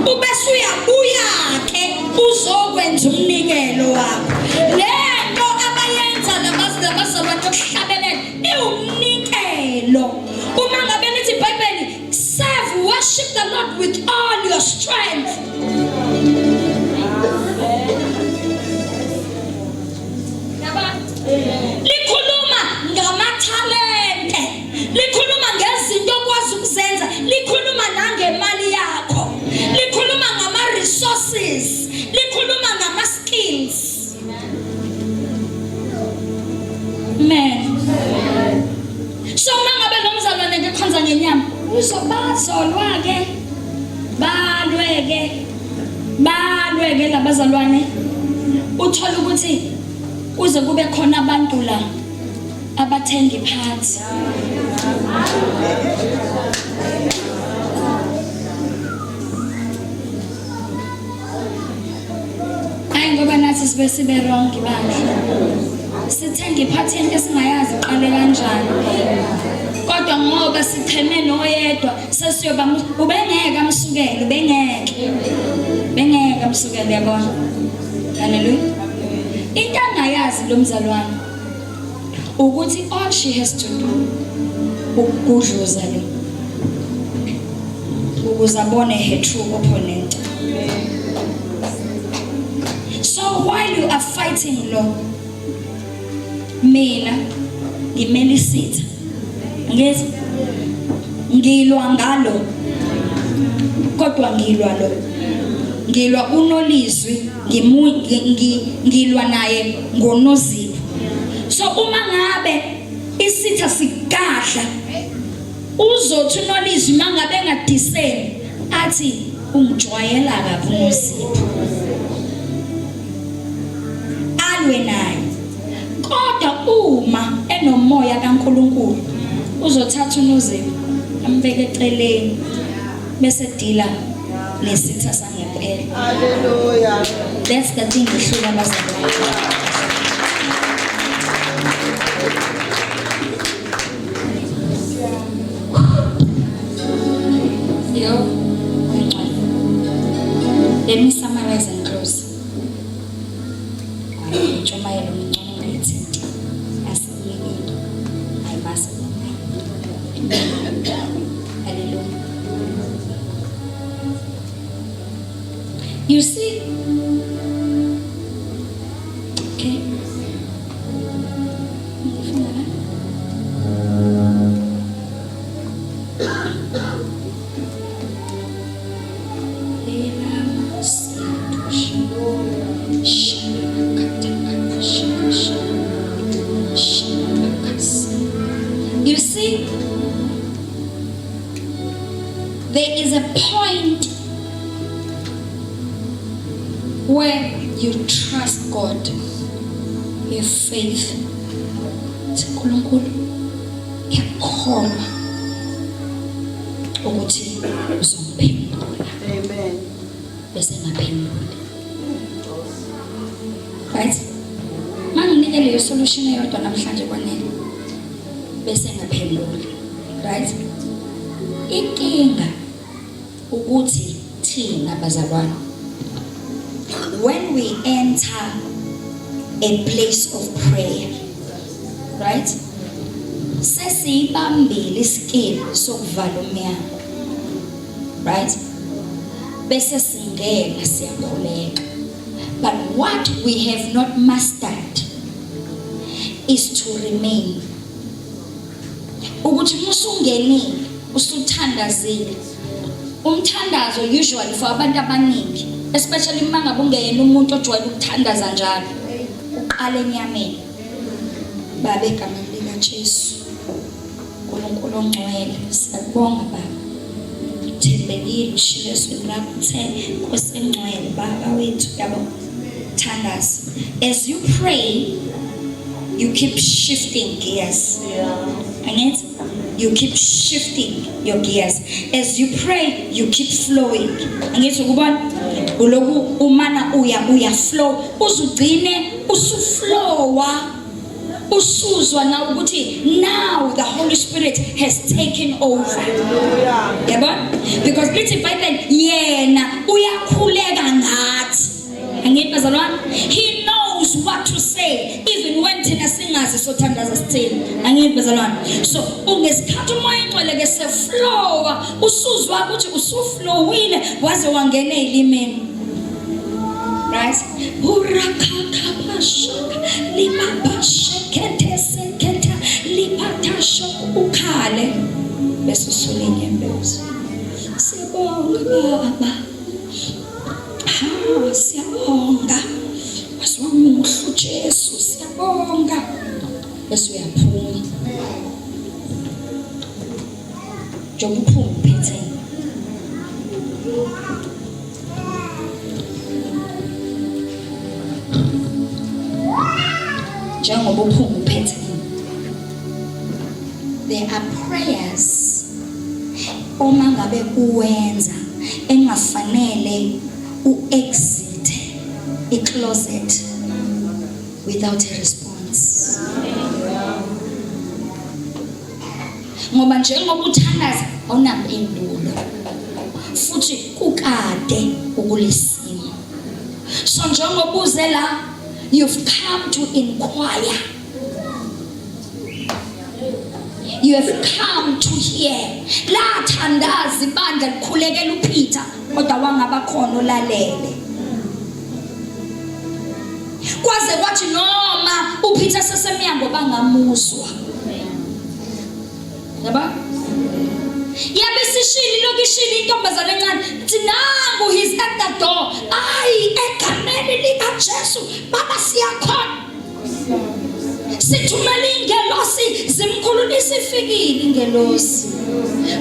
ubese uyabuya-ke uzokwenza umnikelo wakho. Lento abayenza labazalwane bokuhlabelela iwumnikelo. Uma ngabe lithi iBhayibheli serve, worship the Lord with all your strength. Likhuluma ngamathalente, likhuluma ngezinto okwazi ukuzenza, likhuluma nangemali yakho, likhuluma ngama-resources, likhuluma ngama-skills. Amen. So uma ngabe lo mzalwane ngekhonza ngenyama, uzobazolwa-ke, balwe-ke labazalwane, uthola ukuthi kuze kube khona abantu la abathenga iphansi. Hayi ngoba nathi sibe wrong bandla, sithenga iphathi into esingayazi iqale kanjani, kodwa ngoba sicheme noyedwa sesiyoba ubengeke amsukele, bengeke amsukele. Yabona? Hallelujah. Into angayazi lo mzalwane ukuthi all she has to do ukudluza lo ukuze abone her true opponent. So while you are fighting lo, mina ngimelisitha ngithi ngilwa ngalo, kodwa ngilwa uNolizwi, ngilwa naye ngoNozipho. So uma ngabe isitha sigadla, uzothi uNolizwi mangabe engadiseni athi ungijwayela kabi uNozipho, alwe naye. Kodwa uma enomoya kaNkulunkulu, uzothatha uNozipho ambeke eceleni bese dila nesitha sangempela. Hallelujah. That's the thing ngihlula abazalwane. Let me summarize and close. Ngijumayela umncane ngithi asiyekile. I must. Hallelujah. You see, okay. You see, there is a point where you trust God, your faith. uNkulunkulu ngiyakholwa ukuthi uzomphendula. Amen. Bese ngaphendula. Right? Manginike leyo solution eyodwa namhlanje kwanele. Bese ngaphendula. Right? Inkinga ukuthi thina bazalwane, when we enter a place of prayer. Right? Sesibambile iskill sokuvala umnyango. Right? Bese singena siyakhuleka. But what we have not mastered is to remain. Ukuthi musungenile, usuthandazile. Umthandazo usually for abantu abaningi, especially mangabe ungena umuntu ojwayele ukuthandaza njalo, uqala enyameni. Baba egameni lika Jesu, uNkulunkulu ongcwele, siyabonga Baba. Thembekile ushilo eswini lakho uthe Nkosi engcwele Baba wethu yabo thandaza. As you pray, you keep shifting gears. And you keep shifting your gears. As you pray, you keep flowing. And it's uloku umana uya flow. Uzugcine usuflowa. Usuzwa na ukuthi now the Holy Spirit has taken over. Yebo? Because lithi Bible yena uyakhuleka ngathi. Angibazalwane, he knows what to say even when thina singazi sothandaza sithini. Angibazalwane, so ungesikhathi umoya engcwele ke seflowa usuzwa ukuthi usuflowile waze wangena elimini. Right? Urakakabashaka limabashekete sekete lipatasho ukhale bese usulinye embezu. Siyabonga Baba. Siyabonga wasiwamuhlu Jesu, siyabonga bese uyaphuma njengoba uphuma uphethe njengoba uphuma uphethe. There are prayers uma ngabe uwenza engafanele exit a closet without a response. Ngoba njengoba uthandaza awunampendulo futhi kukade ukulisimo. So njengoba uze la, you've come to inquire. You have come to hear. La thandaza ibandla likhulekela uPeter kodwa wangaba khona olalele. Kwaze kwathi noma uPeter sesemnyango bangamuzwa. Yaba? Yabe sishili lokishili intombazana encanethi nangu he's at the door. Ay egameni lika Jesu Baba siyakhona. Sithumela ingelosi zimkhululisa ifikile ingelosi.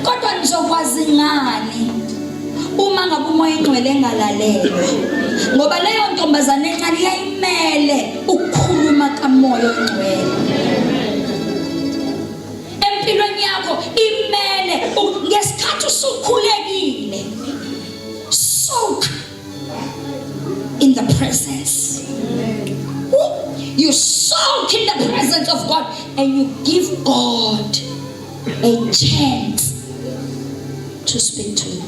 Kodwa nizokwazi ngani uma ngabe umoya engcwele engalalelwa? Ngoba leyo ntombazana encane yayimele ukukhuluma kamoya ongcwele. Empilweni yakho imele ngesikhathi usukhulekile. Soak in the presence. You soak in the presence of God and you give God a chance to speak to you.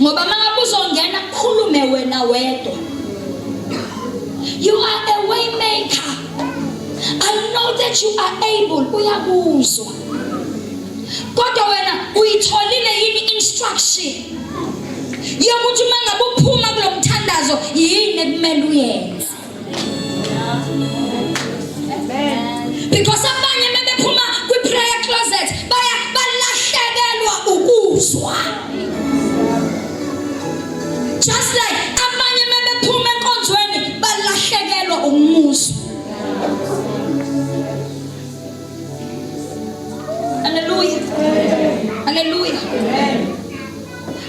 Ngoba mangabe uzongena khulume wena wedwa. You are a way maker. I know that you are able. Uyakuzwa. Kodwa wena uyitholile yini instruction yokuthi mangabe uphuma kulomthandazo yini ekumele uyenze? Because abanye bebephuma kwi-prayer closet balahlekelwa ukuzwa. Just like abanye bebephuma enkonzweni balahlekelwa umuzwa. Hallelujah. Hallelujah.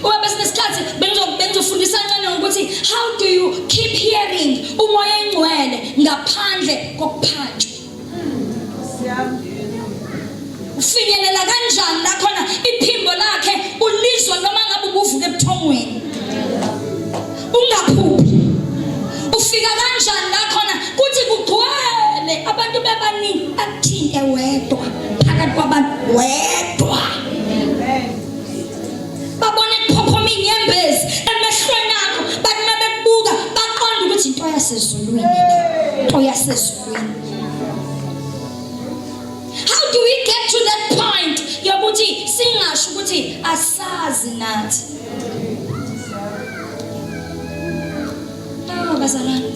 Uba besikhathi bengizofundisa kancane ukuthi how do you keep hearing umoya engcwele ngaphandle kokuphanjwa? Ufinyelela kanjani la khona iphimbo lakhe ulizwa noma ngabe ubuvuka ebuthongweni? Ungaphuphi. Ufika kanjani la khona kuthi kugcwele abantu bebaningi akuthinte wedwa phakathi kwabantu wedwa. Babone kuphophoma inyembezi emehlweni akho bathi mabekubuka baqonda ukuthi into yasezulwini into yasezulwini. How do we get to that point yokuthi singasho ukuthi asazi nathi? No, bazalwane.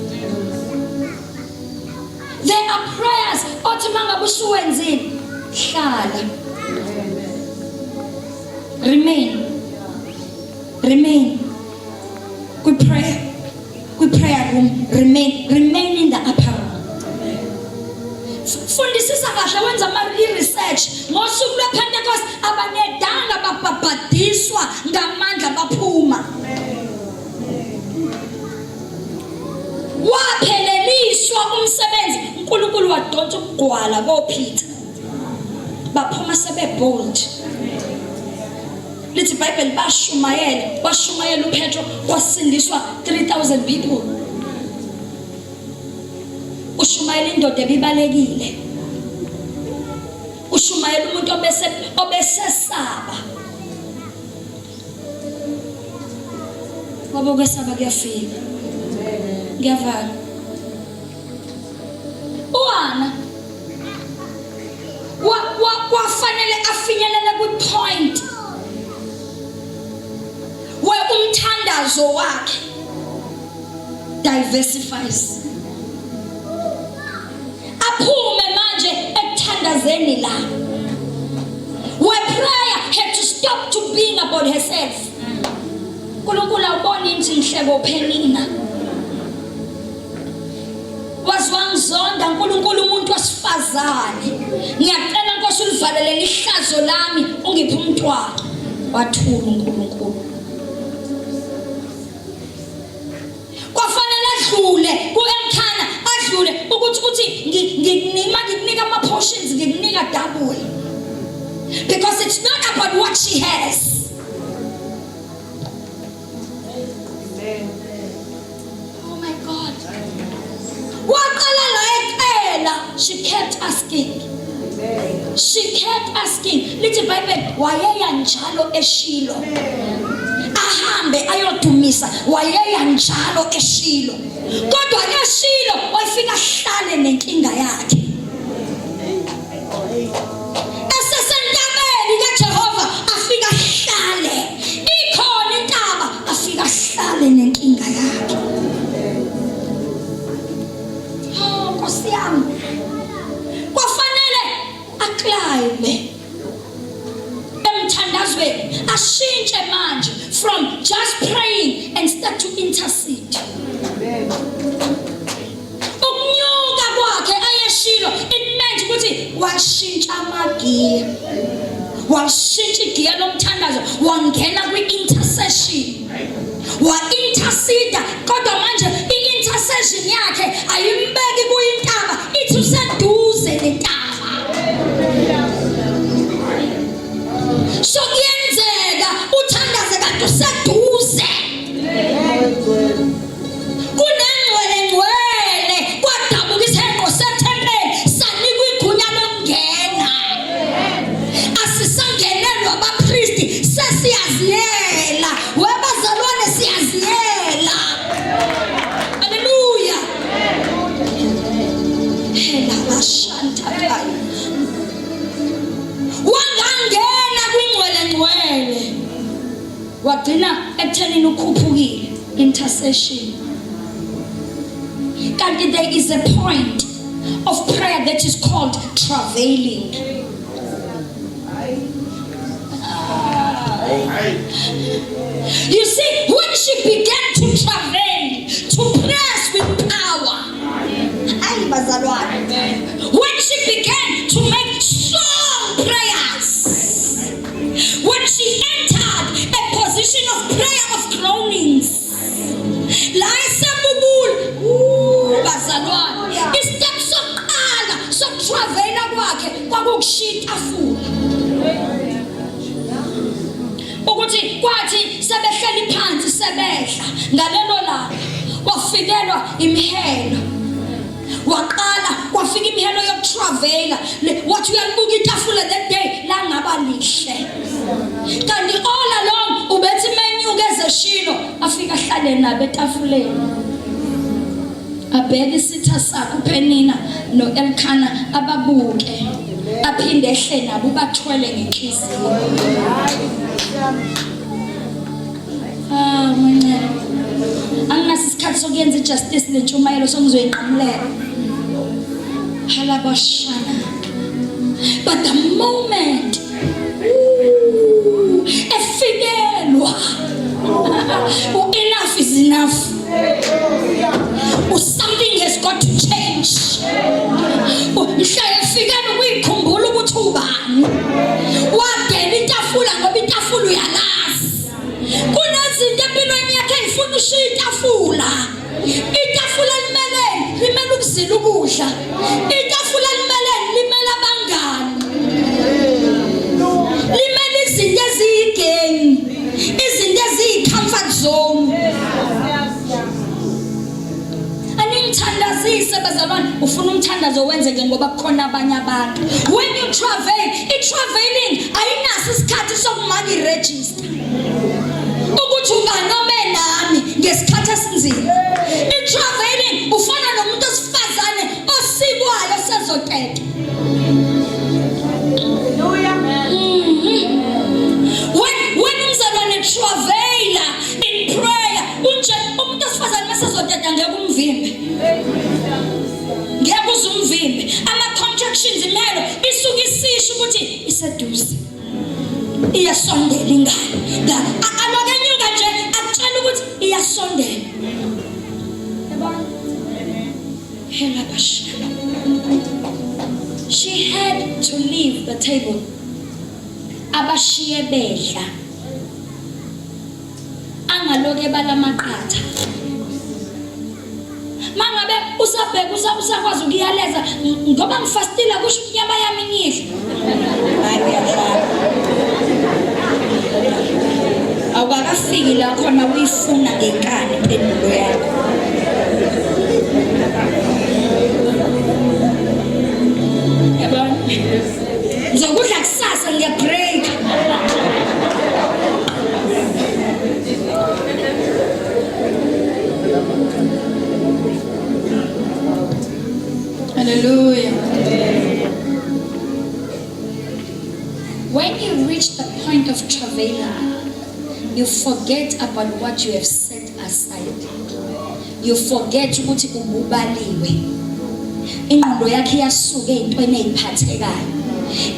There are prayers othi mangabe usuwenzile hlala. Remain. Good prayer room. Remain in the upper room. Fundisisa kahle wenza research ngosuku lwePentecost abanedanga babhabhadiswa ngamandla baphuma. Wapheleliswa umsebenzi uNkulunkulu wadonsa ukugwala koPeter. Baphuma sebebold. Lithi iBhayibheli bashumayela uPetro wasindiswa 3000 people. Ushumayela indoda ebibalekile. Ushumayela umuntu obesesaba. Ngoba ukwesaba kuyafika. Ngiyavana. Uana wafanele afinyelele ku-point where umthandazo wakhe diversifies. Aphume manje ekuthandazeni la. Where prayer had to stop to being about herself. uNkulunkulu awubona into inhleko phenina. Wazwangizonda uNkulunkulu umuntu wasifazane. Ngiyacela Nkosi ulivalele ihlazo lami ungiphe umntwana. Wathula uNkulunkulu. Kwafanele adlule kuEmkhana adlule ukuthi ngikunika ama portions ngikunika double. Because it's not about what she has. Oh my God. Waqala la ecela, she kept asking. Lithi iBhayibheli wayeya njalo eShilo. Ahambe ayodumisa wayeya njalo eShilo. Kodwa eShilo wayefika hlale nenkinga yakhe. Esesentabeni kaJehova afika hlale. Ikhona intaba afika hlale nenkinga yakhe. Oh Nkosi yami. Kwafanele aclimbe. Emthandazweni ashintshe manje from just praying and start to intercede. Ukunyuka kwakhe ayeshilo it meant ukuthi washintsha amagiya. Washintsha igiya lomthandazo wangena kwi-intercession. Wa-intercede kodwa manje i-intercession yakhe ayimbeki kuyintaba ithi useduze nentaba. So kuyenzeka uthandaze kanti useduze. Kunengcwele kwadabuka isenqo sethempeli sanikwa igunya lokungena. Asisangenelwa abapristi sesiyaziyela. Webazalwane siyaziyela. Hallelujah. Hela bashanta kai. Wangangena kwingcwele wagcina ekuthenini ukhuphukile intercession. Kanti there is a point of prayer that is called travailing. You see, when she began to travail, to press with power, when she began to make strong prayers, when she entered a position of prayer of groanings, istep sokuqala sokutravela kwakhe kwakukushitafula. Ukuthi kwathi sebehleli phansi sebehla ngalelo langa wafikelwa imihelo. Waqala kwafika imihelo yokutravela. What you yabuka itafula that day la ngaba lihle. Kanti all along ubethi menyuke ezeShilo afika hlale nabo etafuleni. abheke isitha sakhe uPenina noElkana ababuke aphinde ehle nabo bathwele ngenhliziyo. Manje anginaso isikhathi sokuyenza ijustice lentshumayelo songizoyiqamulela. Halabashana. But the moment efikelwa enough is enough. Something has got to change. Mhla efikela ukuyikhumbula ukuthi ubani. Wadela itafula ngoba itafula uyalazi. Kunezinto empilweni yakhe ezifuna ushiya itafula. Itafula limele ukuzila ukudla. Itafula limele abangani. Limele izinto eziyigeni. Izinto eziyi-comfort zone. Aningithandazise bazalwane, ufuna umthandazo wenzeke ngoba kukhona abanye abantu. When you travel, i-traveling ayinaso isikhathi sokumaka i-register. Ukuthi unganome nami ngesikhathi esinzima. I-traveling ufana nomuntu osifazane osikwayo sezoteta. When umzalwane traveler in prayer, unje umuntu osifazane mesezoteta ngeke umvimbe. Ngeke uzumvimbe. Ama-contractions imelo isuke isisho ukuthi iseduze. Iyasondela ingane. Alokenyuka nje akutshela ukuthi iyasondela. She had to leave the table. Abashiye bedla. Angaloke balamaqatha. Mangabe usabheka usakwazi ukuyaleza ngoba ngifastila kusho inyama yami ngidla. Hayi uyadlala. Awukafiki la khona uyifuna ngenkani impendulo yakho. Yabona? Ngizokudla kusasa ngiyabreak. Hallelujah. When you reach the point of travailing, you forget about what you have set aside. You forget ukuthi ububaliwe. Ingqondo yakhe iyasuka ezintweni eziphathekayo.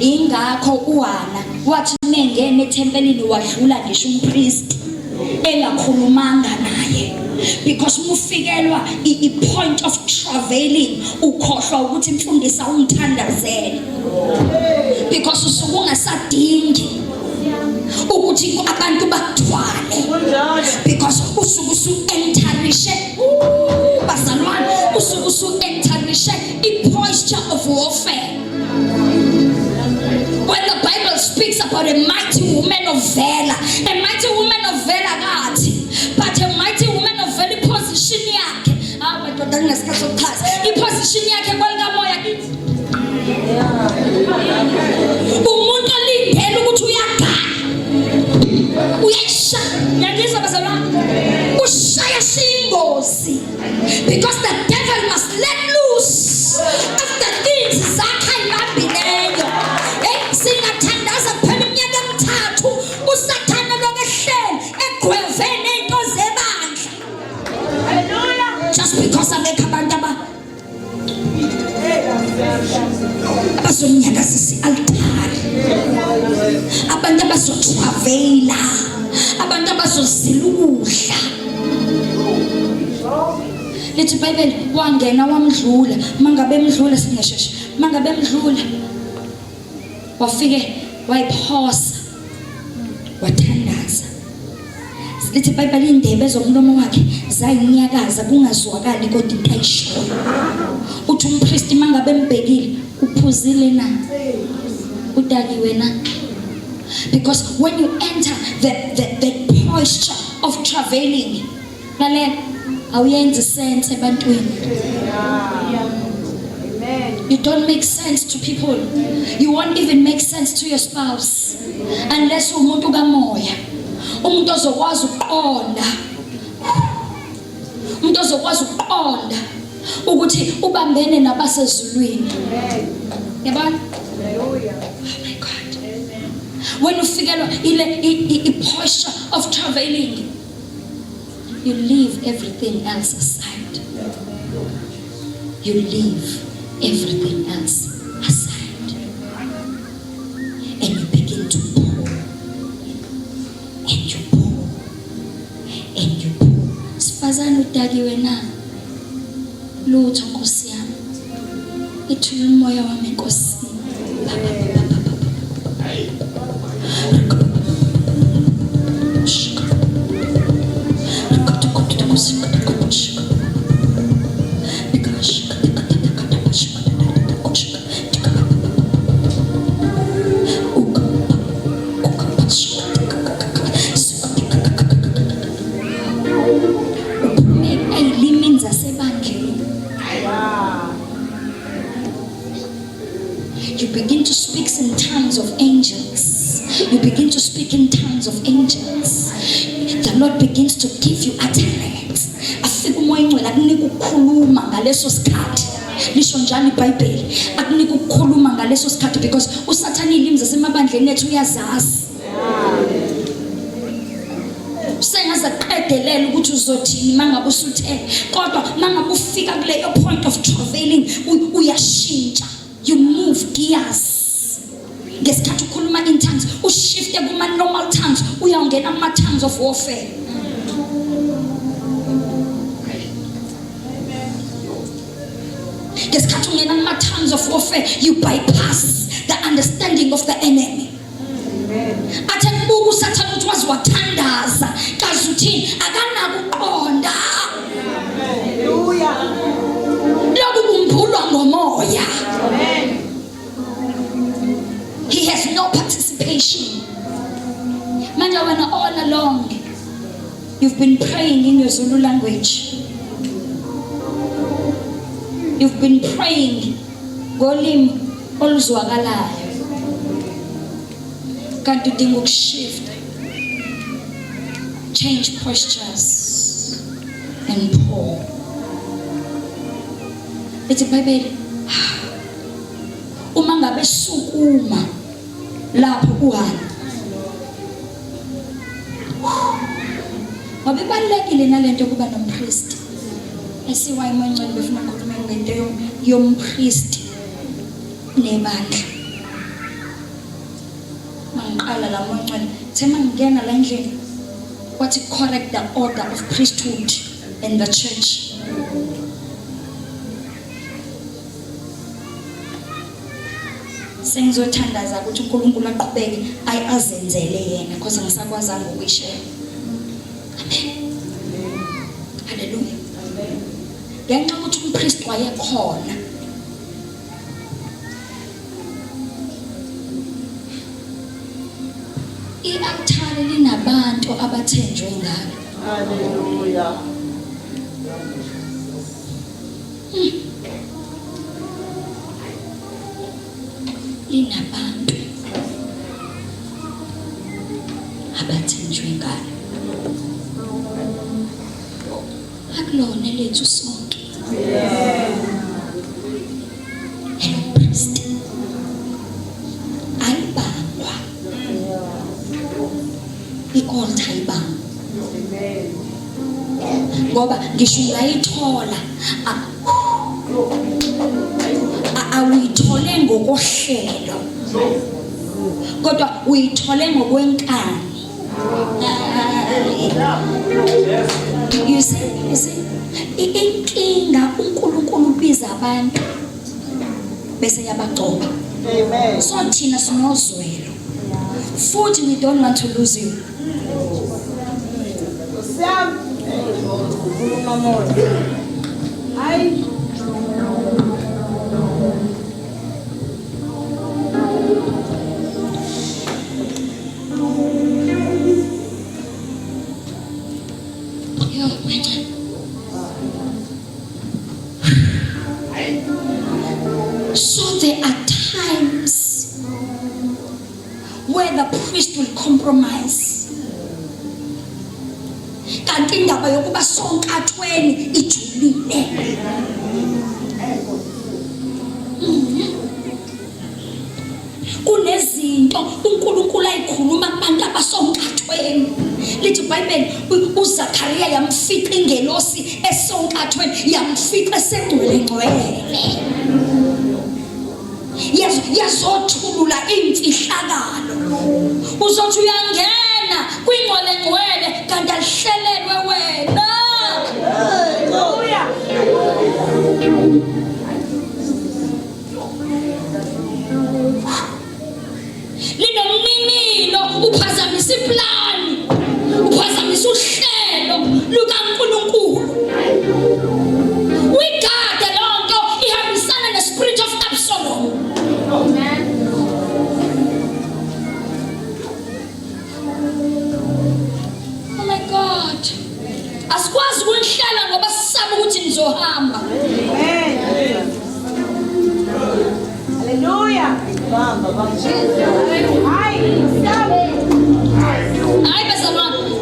Ingakho uHana wathi mengene ethempelini wadlula ngisho umpriest engakhulumanga naye. Because mufikelwa i-point of travailing ukhohlwa ukuthi mfundisa ungithandazele. Because usuke ungasadingi ukuthi abantu bakuthwale. Because usuke usu-entarishe bazalwane usuke usu-entarishe i-posture of warfare. When the Bible speaks about a mighty woman of valor, a mighty woman of valor God, but a mighty woman of valor position yakhe. Madoda ngesikhathi sokuchaza. I-position yakhe kwelikamoya kithi. Umuntu olindele ukuthi uyagana. Uyashaya. Yangizwa bazalwane? Ushaya shingozi. Because the devil must let loose of the things zakhe ayibambileyo. Singathandaza phela iminyaka emithathu usathana lokehlele egwevene into zebandla. Hallelujah. Just because abekho abantu abazonyakazisa i-altari, abantu abazotravela, abantu abazozila ukudla. Lithi iBhayibheli wangena wamdlula, mangabe emdlula singesheshe, mangabe emdlula wafike wayiphosa wathandaza. Lithi iBhayibheli indebe zomlomo wakhe zayinyakaza kungazwakali kodwa into ayishoyo. Uthi umpriest mangabe embhekile uphuzile na udakiwe na. Because when you enter the posture of travailing, lalela awuyenzi sense ebantwini. You don't make sense to people. You won't even make sense to your spouse unless umuntu kamoya. Umuntu ozokwazi ukuqonda. Umuntu ozokwazi ukuqonda ukuthi ubambene nabasezulwini. Yabona? Hallelujah. Oh my God. When you figure out a posture of traveling, you leave everything else aside. You leave everything else aside. And you begin to pour. And you pour. And you pour. Sifazane udakiwe na. Lutho Nkosi yami. Ithula umoya wami Nkosi. You begin to speak in tongues of angels. You begin to speak in tongues of angels. The Lord begins to give you utterance. Afika umoya ingcwele akunika ukukhuluma ngaleso sikhathi. Lisho njalo iBhayibheli akunika ukukhuluma ngaleso sikhathi because usathani ilimi zasemabandleni ethu uyazazi. Sengaze aqedelela ukuthi uzothini mangabe usuthe kodwa mangabe ufika kuleyo point of traveling uyashintsha. You move gears. Ngesikhathi ukhuluma in tongues, ushifte kuma normal tongues, uyawungena ama tongues of warfare. Ngesikhathi ungena ama tongues of warfare, you bypass the understanding of the enemy. Athe buku sathana ukuthi wazwathandaza, kazi uthini akanakuqonda. Hallelujah. Lokubumbulwa ngomoya. He has no participation. Manja when all along you've been praying in your Zulu language. You've been praying ngolimi oluzwakalayo. Kanti udinga ukushift. Change postures and pour. It's a Bible. Uma ngabe sukuma lapho kuhana. Ngoba ibalekile nalento yokuba nompriest. Esiwa iMangcwele befuna ukukhuluma ngento yompriest nebandla. Mangiqala la Mangcwele, thema ngena la endlini. What correct the order of priesthood in the church. Sengizothandaza ukuthi uNkulunkulu aqhubeke ayazenzele yena because ngisakwazanga ukuyishela. Hallelujah. Ngenxa ukuthi umpriest wayekhona. I-altar linabantu abathenjwe ngalo. Hallelujah. Linabantu abathenjwe ngalo. Akulona lethu sonke. Hello priest. Ayibangwa. I-altar ayibangwa. Ngoba ngisho ungayithola awuyithole ngokohlelo kodwa uyithole ngokwenkani. You see inkinga uNkulunkulu ubiza abantu bese yabagcoba. Amen. So thina sinozwelo futhi we don't want to lose you. Sam. Ay. So there are times where the priest will compromise. Kanti indaba yokuba sonkathweni ijulile. eBhayibheli uZakhariya yamfica ingelosi esonkathweni yamfica esengcwele yazothulula imfihlakalo uzothi uyangena kwingcwele ngcwele kanti alihlelelwe wena. Hallelujah. Linomninilo uphazamisa iplani uphazamisa uhlelo lukaNkulunkulu. Uyigade lonto ihambisana nespirit of Absalom. Amen. Oh my God. Asikwazi ukunhlela ngoba sisaba ukuthi nizohamba. Amen. Hallelujah. Bamba, bamba. Hayi, sabe. Hayi bezalwane.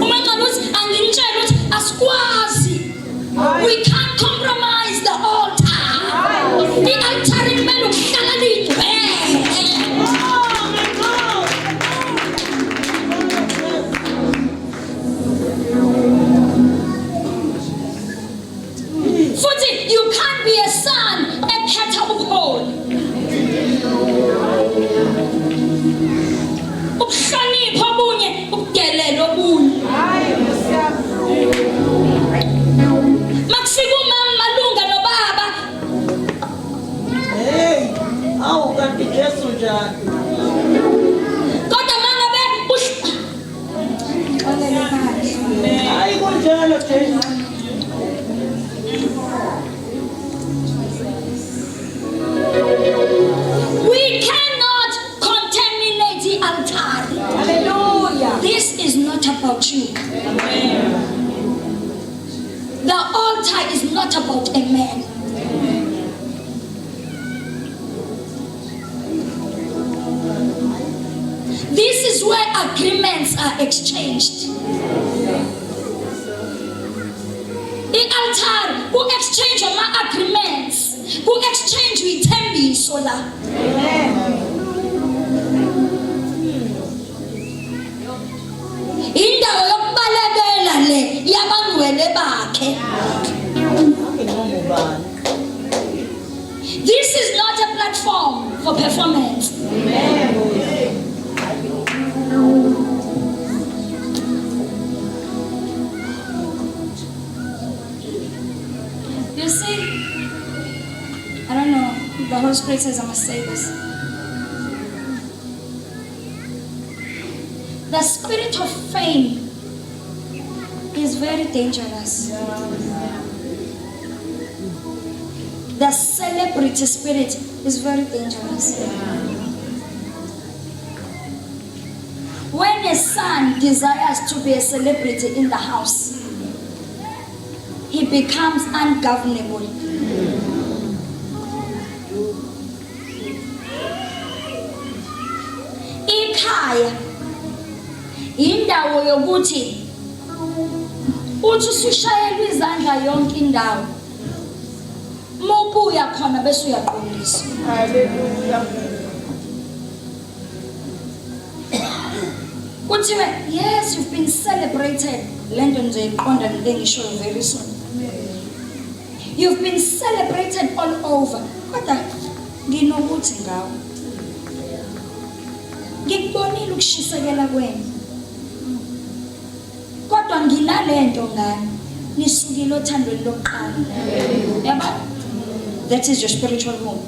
Uma ngaluthi angintshela ukuthi asikwazi. We can't compromise the altar. I-altar kumele ukuhlala lingcwele. Oh my God. Futhi you can't be a son ekhetha ubuholi. Ukuhlonipha obunye ukudelela obunye. Hayi, sabe. Makufika umama malunga nobaba Hey, awu kanti Jesu njani? kodwa mangabe Hayi kunjalo Jesu. we cannot contaminate the altar. Hallelujah. This is not about you. The altar is not about a man. This is where agreements are exchanged. I-altar ku-exchange ama-agreements, ku-exchange ithembiso la. Indawo yokubalekela le yabangcwele bakhe. Ngingubani? This is not a platform for performance. You see, I don't know, the Holy Spirit says I must say this. The spirit of fame is very dangerous. The celebrity spirit is very dangerous. When a son desires to be a celebrity in the house, he becomes ungovernable. Ikhaya indawo yokuthi uthi usushayelwa izandla yonke indawo. Mobuya khona bese uyaqondisa. Hallelujah. Kuthiwe yes you've been celebrated. Lento nje iqonda ngisho very soon. You've been celebrated all over. Kodwa nginokuthi ngawe. Ngikubonile ukushisekela kwenu. Kodwa nginalento ngani. Nisukile othandweni lokuqala. Yaba? That is your spiritual home.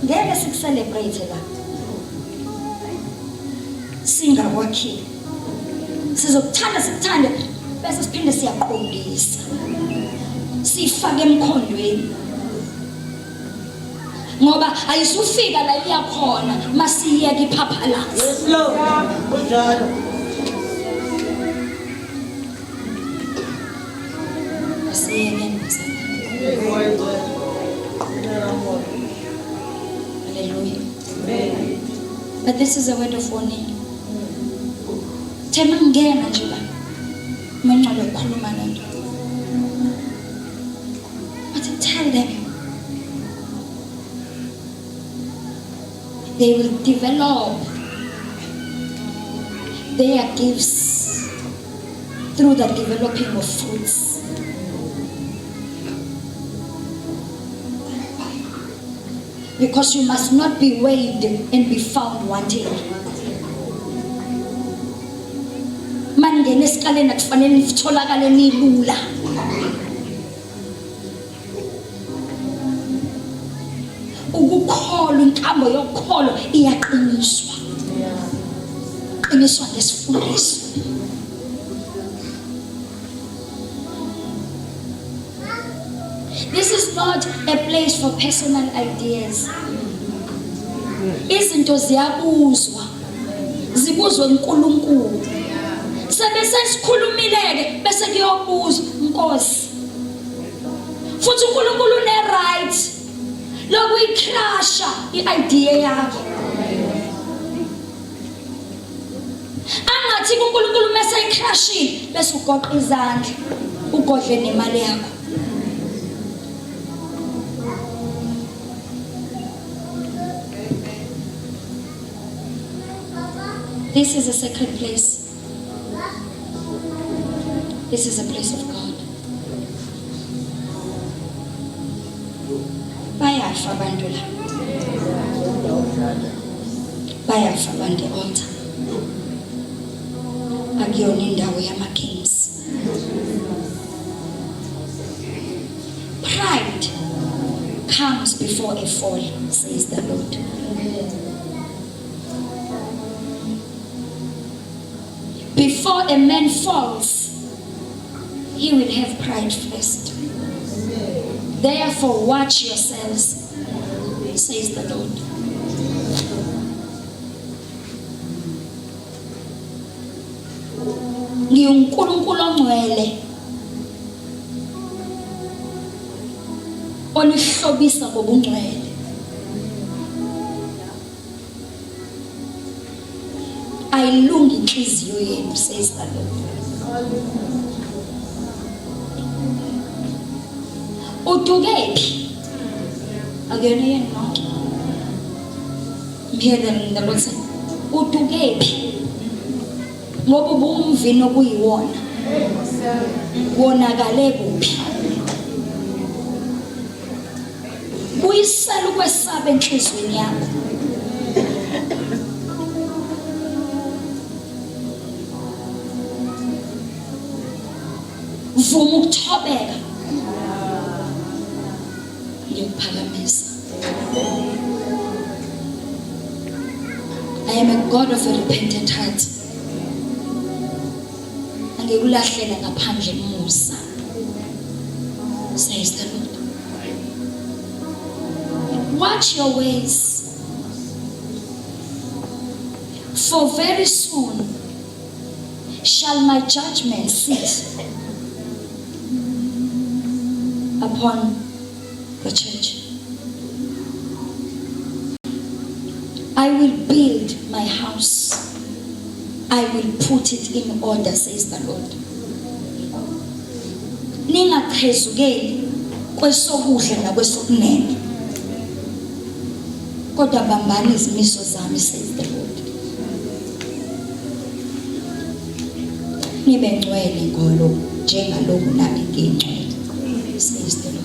Ngeke sikucelebrate la. Singakwakhile. Sizokuthanda sikuthande bese siphinde siyaqondisa. Sifake emkhondweni. Ngoba ayisufika la iyakhona masiyeke iphaphalasi. Yes, Lord. Kunjalo. Masiyeke mzala. Hallelujah. But this is a word of warning. Thema ngena nje la. Mangcwele ukukhuluma lento. But tell them they will develop their gifts through the developing of fruits. Because you must not be weighed and be found wanting. Mangene esikaleni akufanele nitholakale nilula. Ukukholwa, inkambo yokukholo iyaqiniswa. Qiniswa ngesifundiso. This is not a place for personal ideas. Izinto ziyabuzwa. Zibuzwe uNkulunkulu. Sebese sikhulumileke bese kuyobuzwa Nkosi. Futhi uNkulunkulu une right lokuyikrasha i-idea yakho. Angathi uNkulunkulu mase ikrashile bese ugoqa izandla ugodle nemali yakho. This is a sacred place. This is a place of God. Bayafa abantu la. Bayafa abantu altar. Akuyona indawo yama-kings. Pride comes before a fall, says the Lord. Before a man falls, he will have pride first. Therefore, watch yourselves, says the Lord. NgiuNkulunkulu ongcwele onihlobisa ngobungcwele. Ayilungi inhliziyo yenu, says the Lord. Udukephi? Akuyona yena nonke. Hear the Lord say, udukephi? Ngoba ubumvini okuyiwona. Wonakale kuphi? Buyisela ukwesaba enhlizweni yakho. Vuma ukuthobeka. Ngiyokuphakamisa. I am a God of a repentant heart. Angikulahlela ngaphandle umusa, says the Lord. Watch your ways, for very soon shall my judgment sit upon the church. I will build my house. I will put it in order, says the Lord. Ningaphezukeli kwesokuhle nakwesokunene. Kodwa bambani izimiso zami, says the Lord. Nibe ngcwele ngolo njengalokhu nami ngingcwele, says the Lord.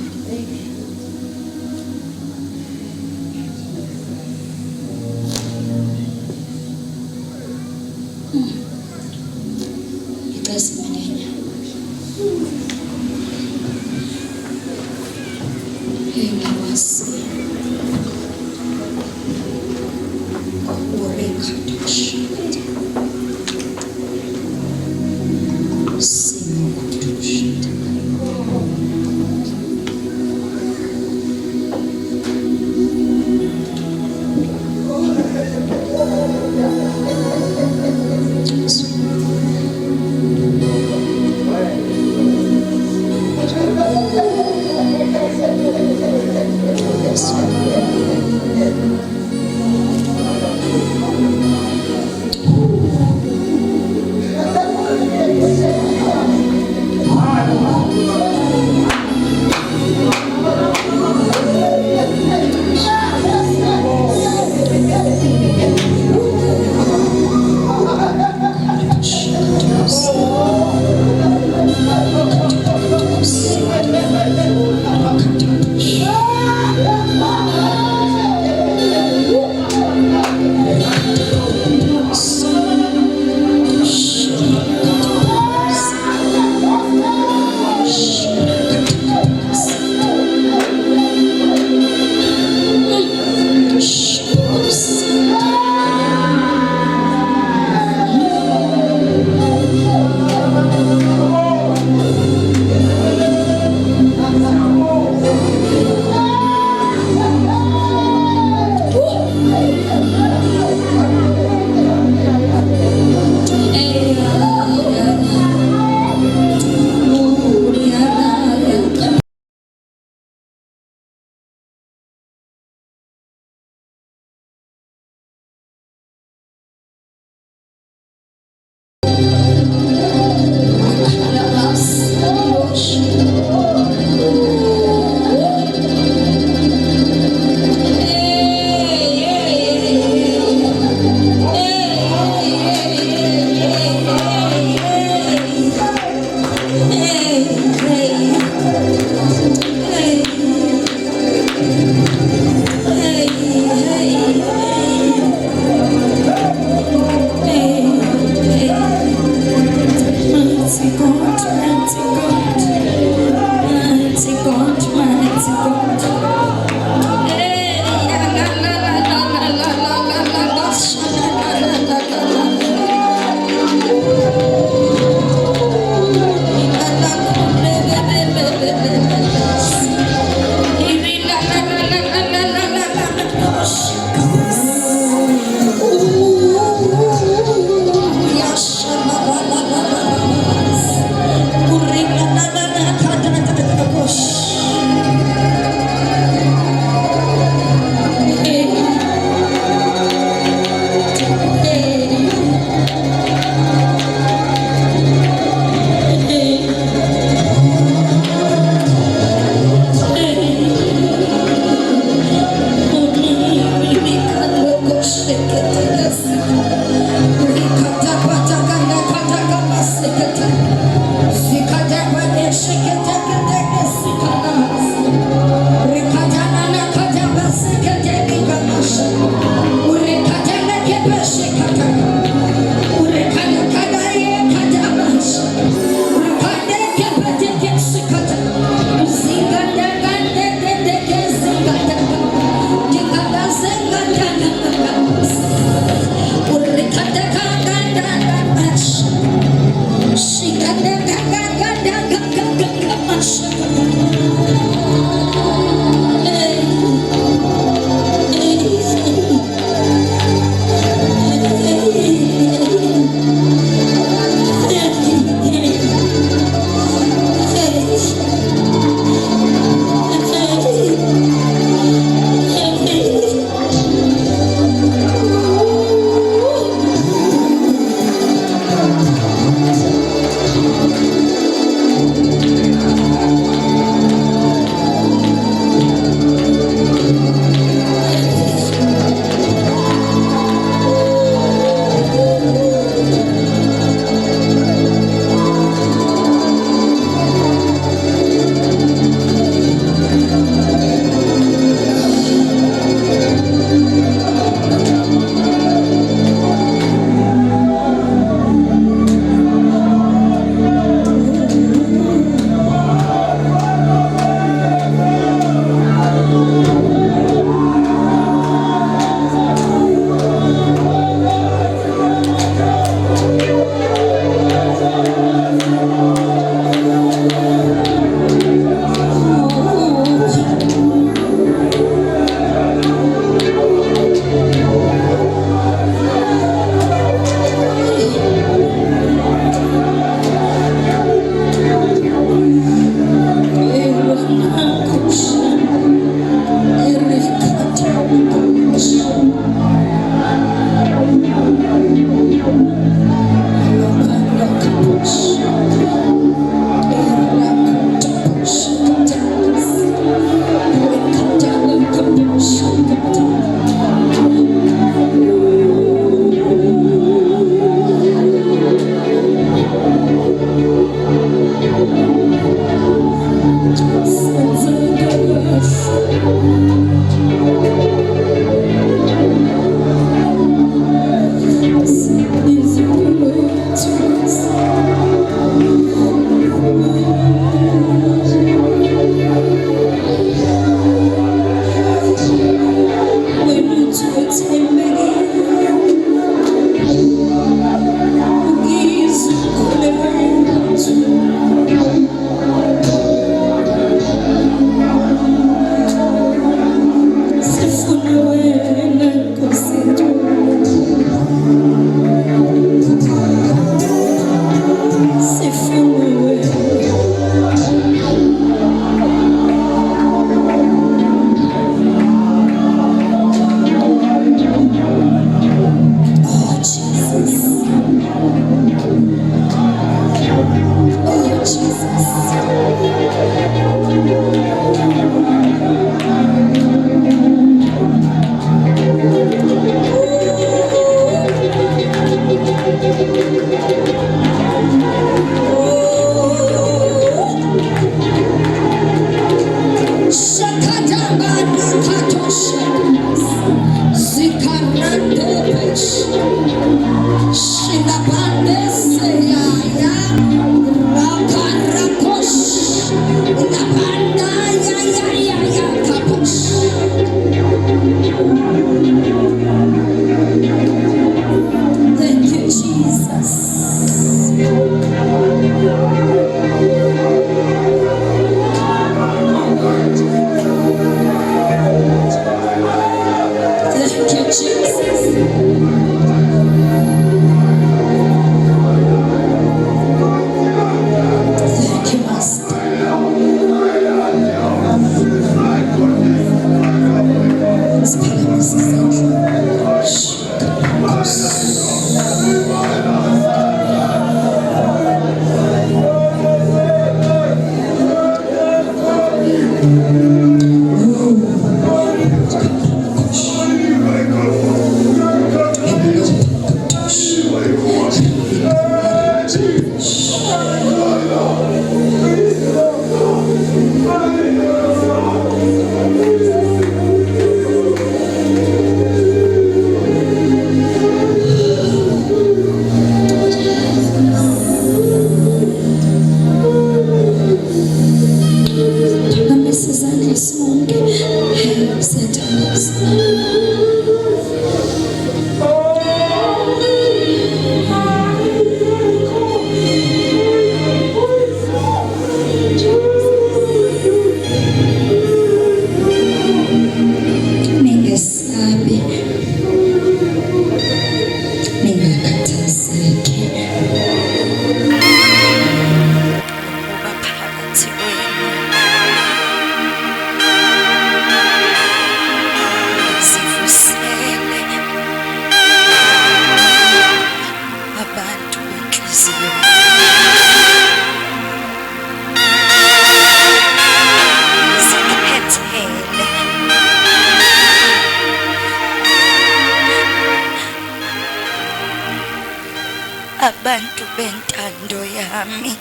bentando yami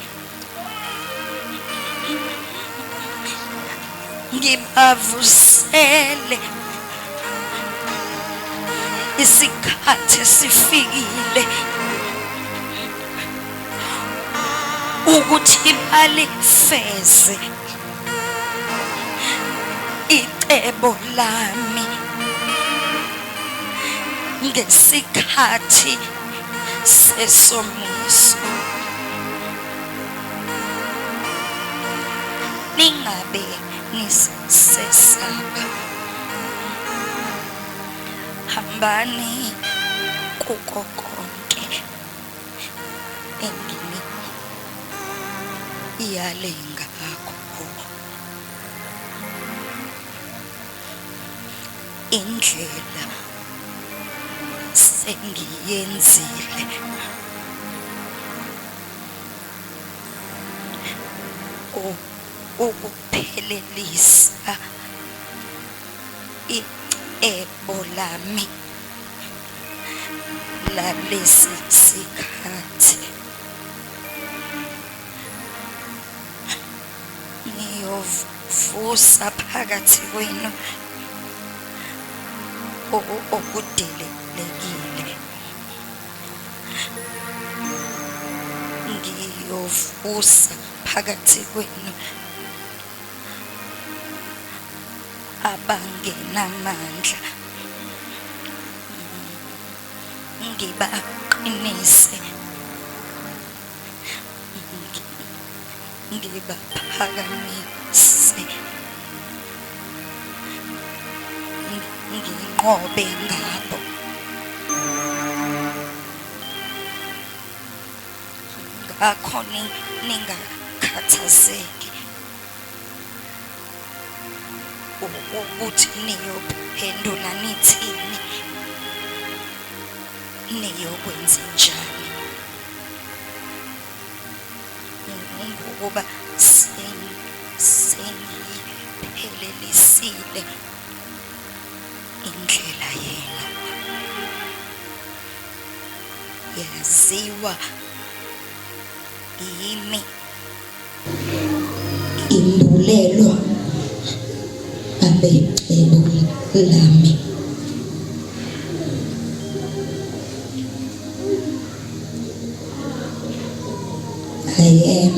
ngibavusele, isikhathi sifikile ukuthi balifeze icebo lami ngesikhathi sesomiso. Ningabe nisesaba, hambani kuko konke engini iyale ngakho. Indlela sengiyenzile, ukuphelelisa icebo lami lalesi sikhathi. Ngiyovusa phakathi kwenu okudelelekile, ngiyovusa phakathi kwenu abangenamandla, ngibaqinise, ngibaphakamise, nginqobe ngabo. Ngakho ningakhathazeki ukuthi niyophendula nithini, niyokwenza njani, ngokuba sengiphelelisile indlela yenu. Yaziwa yimi imbulelwa abecebo lami. I am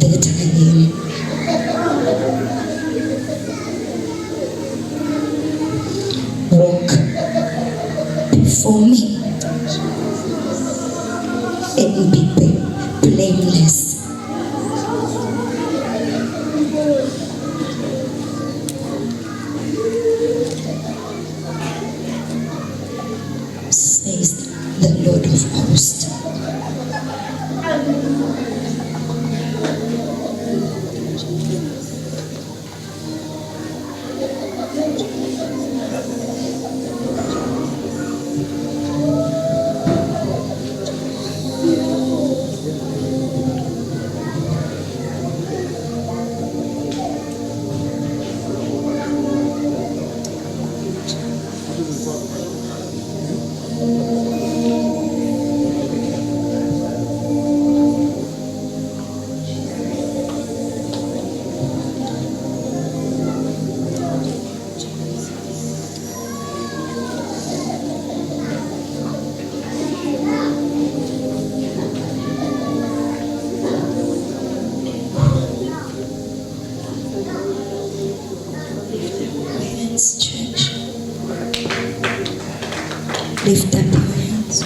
that I am. Walk before me and be blameless. Says the Lord of hosts. Lift up your hands.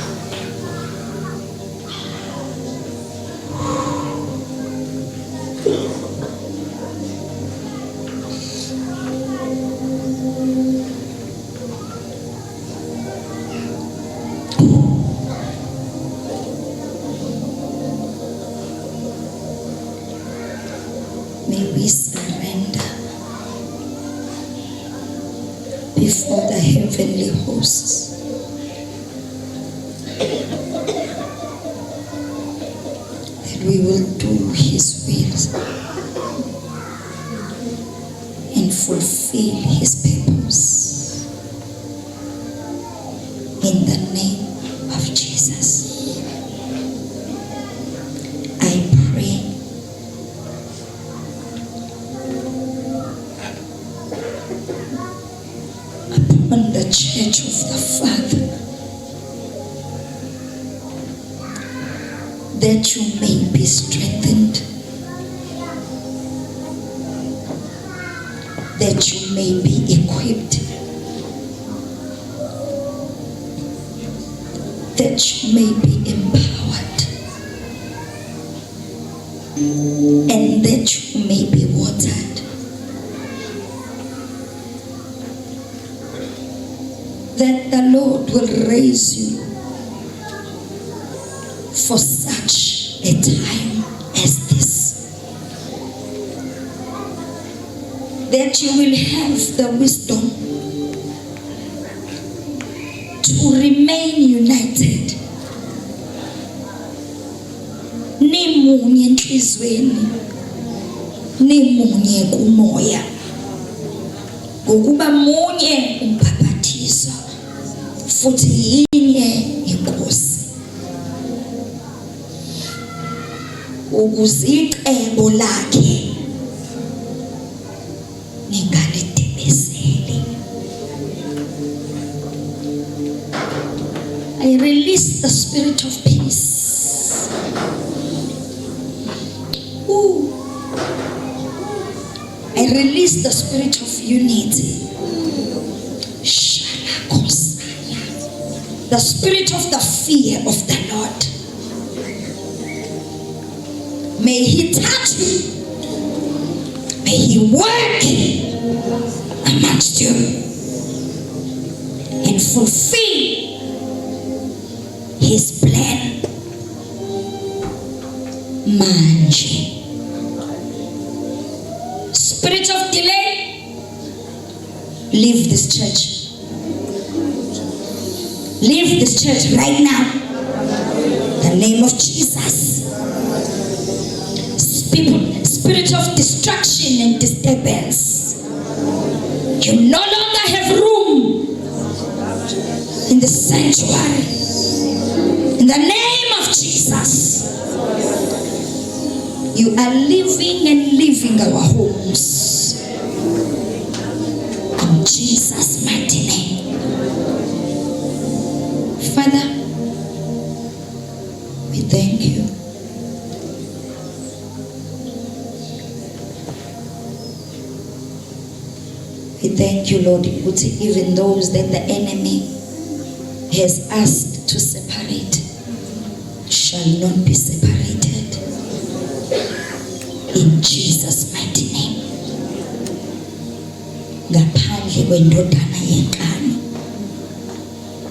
May we surrender before the heavenly hosts. That we will do His will and fulfill his purpose. In the name of Jesus, I pray upon the church of the Father that you may be strengthened, that you may be equipped, that you may be empowered, and that you may be watered, that the Lord will raise you for such a time as this, that you will have the wisdom to remain united, nimunye enhlizweni, nimunye kumoya, ngokuba munye umbhaphathizo futhi yinye inkosi, ukuze icebo lakhe ningalidibezeli. I release the spirit of peace. Ooh. I release the spirit of unity. The spirit of the fear of the Lord. May he touch you. May he work amongst you and fulfill his plan. Manje. Spirit of delay, leave this church. Leave this church right now. In the name of Jesus. Spirit of destruction and disturbance, you no longer have room in the sanctuary. In the name of Jesus, you are living and leaving our homes. In Jesus' mighty name. Father, we thank you. We thank you, Lord, even those that the enemy has asked to separate shall not be separated. In Jesus' mighty name. Ngaphandle kwendodana yenkani,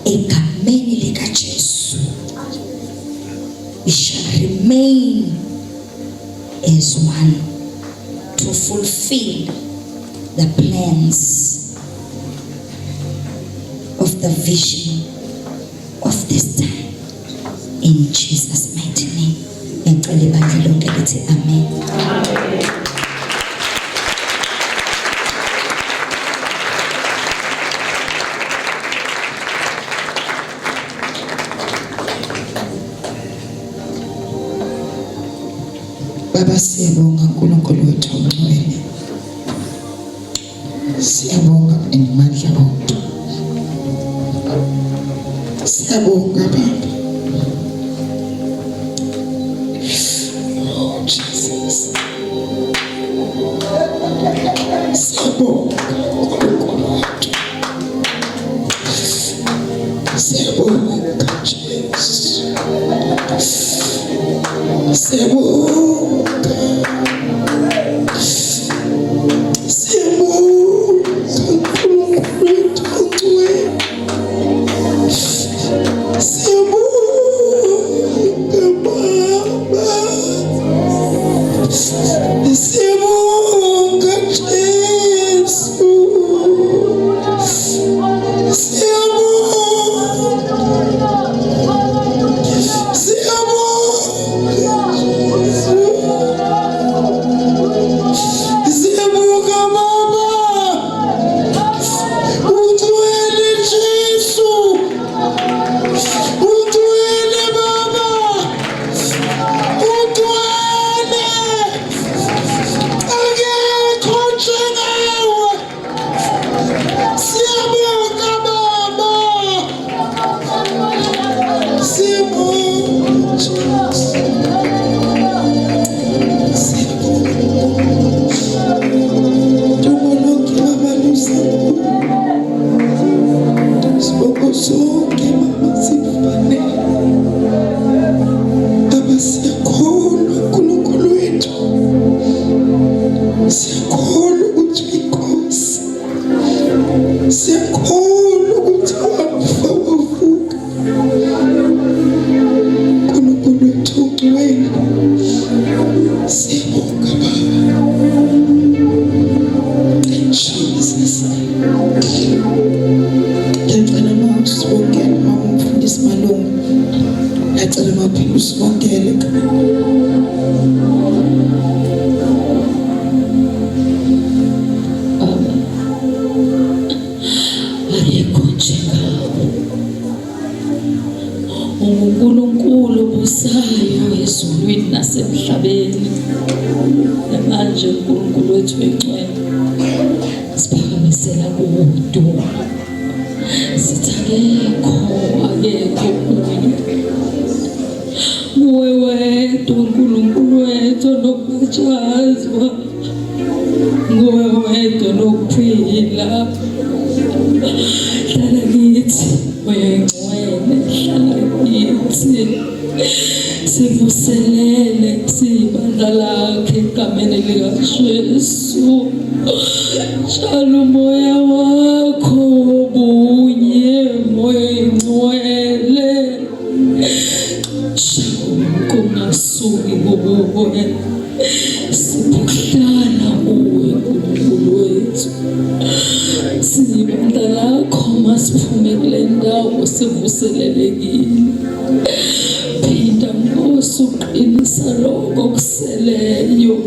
egameni likaJesu, we shall remain as one to fulfill the plans of the vision of this time. In Jesus' mighty name. Amen. Baba, siyabonga uNkulunkulu wethu ongcwele. Siyabonga enimandla wonke. Siyabonga Baba. Oh Jesus. Siyabonga uNkulunkulu wethu. Siyabonga Jesu. Siyabonga. Siyabonga zonke mama sifanele abasiyakholwa uNkulunkulu wethu siyakholwa ukuthi inkosi siyakholwa ukuthi wafa wavuka uNkulunkulu wethu ungcwele siyabonga Baba Jesus ngiyacela mama usibongele mama umfundisi Malungu ngiyacela maphinde usibongele ayikho njengawe uNkulunkulu obusayo ezulwini nasemhlabeni manje uNkulunkulu wethu engcwele siphakamisela kudumo sithi akekho munye wedwa uNkulunkulu wethu nokujazwa nguwe wedwa nokuphila hlala kithi uyengcwele hlala kithi sivuselele sibandla lakhe egameni likaJesu njalo umoya wakho bunye moya ngcwele kungasuki kuwe sibuhlala kuwe uNkulunkulu wethu sibandla lakho masiphume kule ndawo sivuselelekile phinda Nkosi uqinisa lokho kuseleyo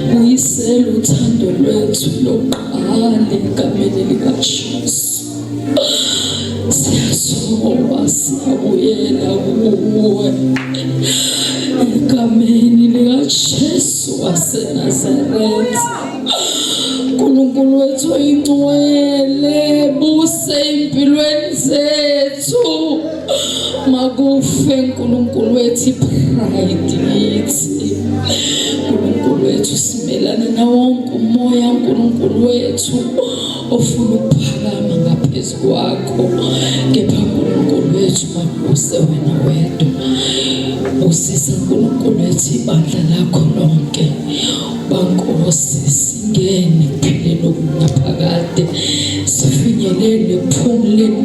buyisela uthando lwethu lokuqala egameni likaJesu siyasoba siyabuyela kuwe egameni likaJesu waseNazaretha uNkulunkulu wethu oyingcwele buse impilweni zethu makufe uNkulunkulu wethu pride yithi uNkulunkulu wethu simelana na wonke umoya uNkulunkulu wethu ofuna ukuphakama ngaphezu kwakho kepha uNkulunkulu wethu makuse wena wedwa usisa uNkulunkulu wethu ibandla lakho lonke bankosi singene kuphileni okunaphakade sifinyelele ephumuleni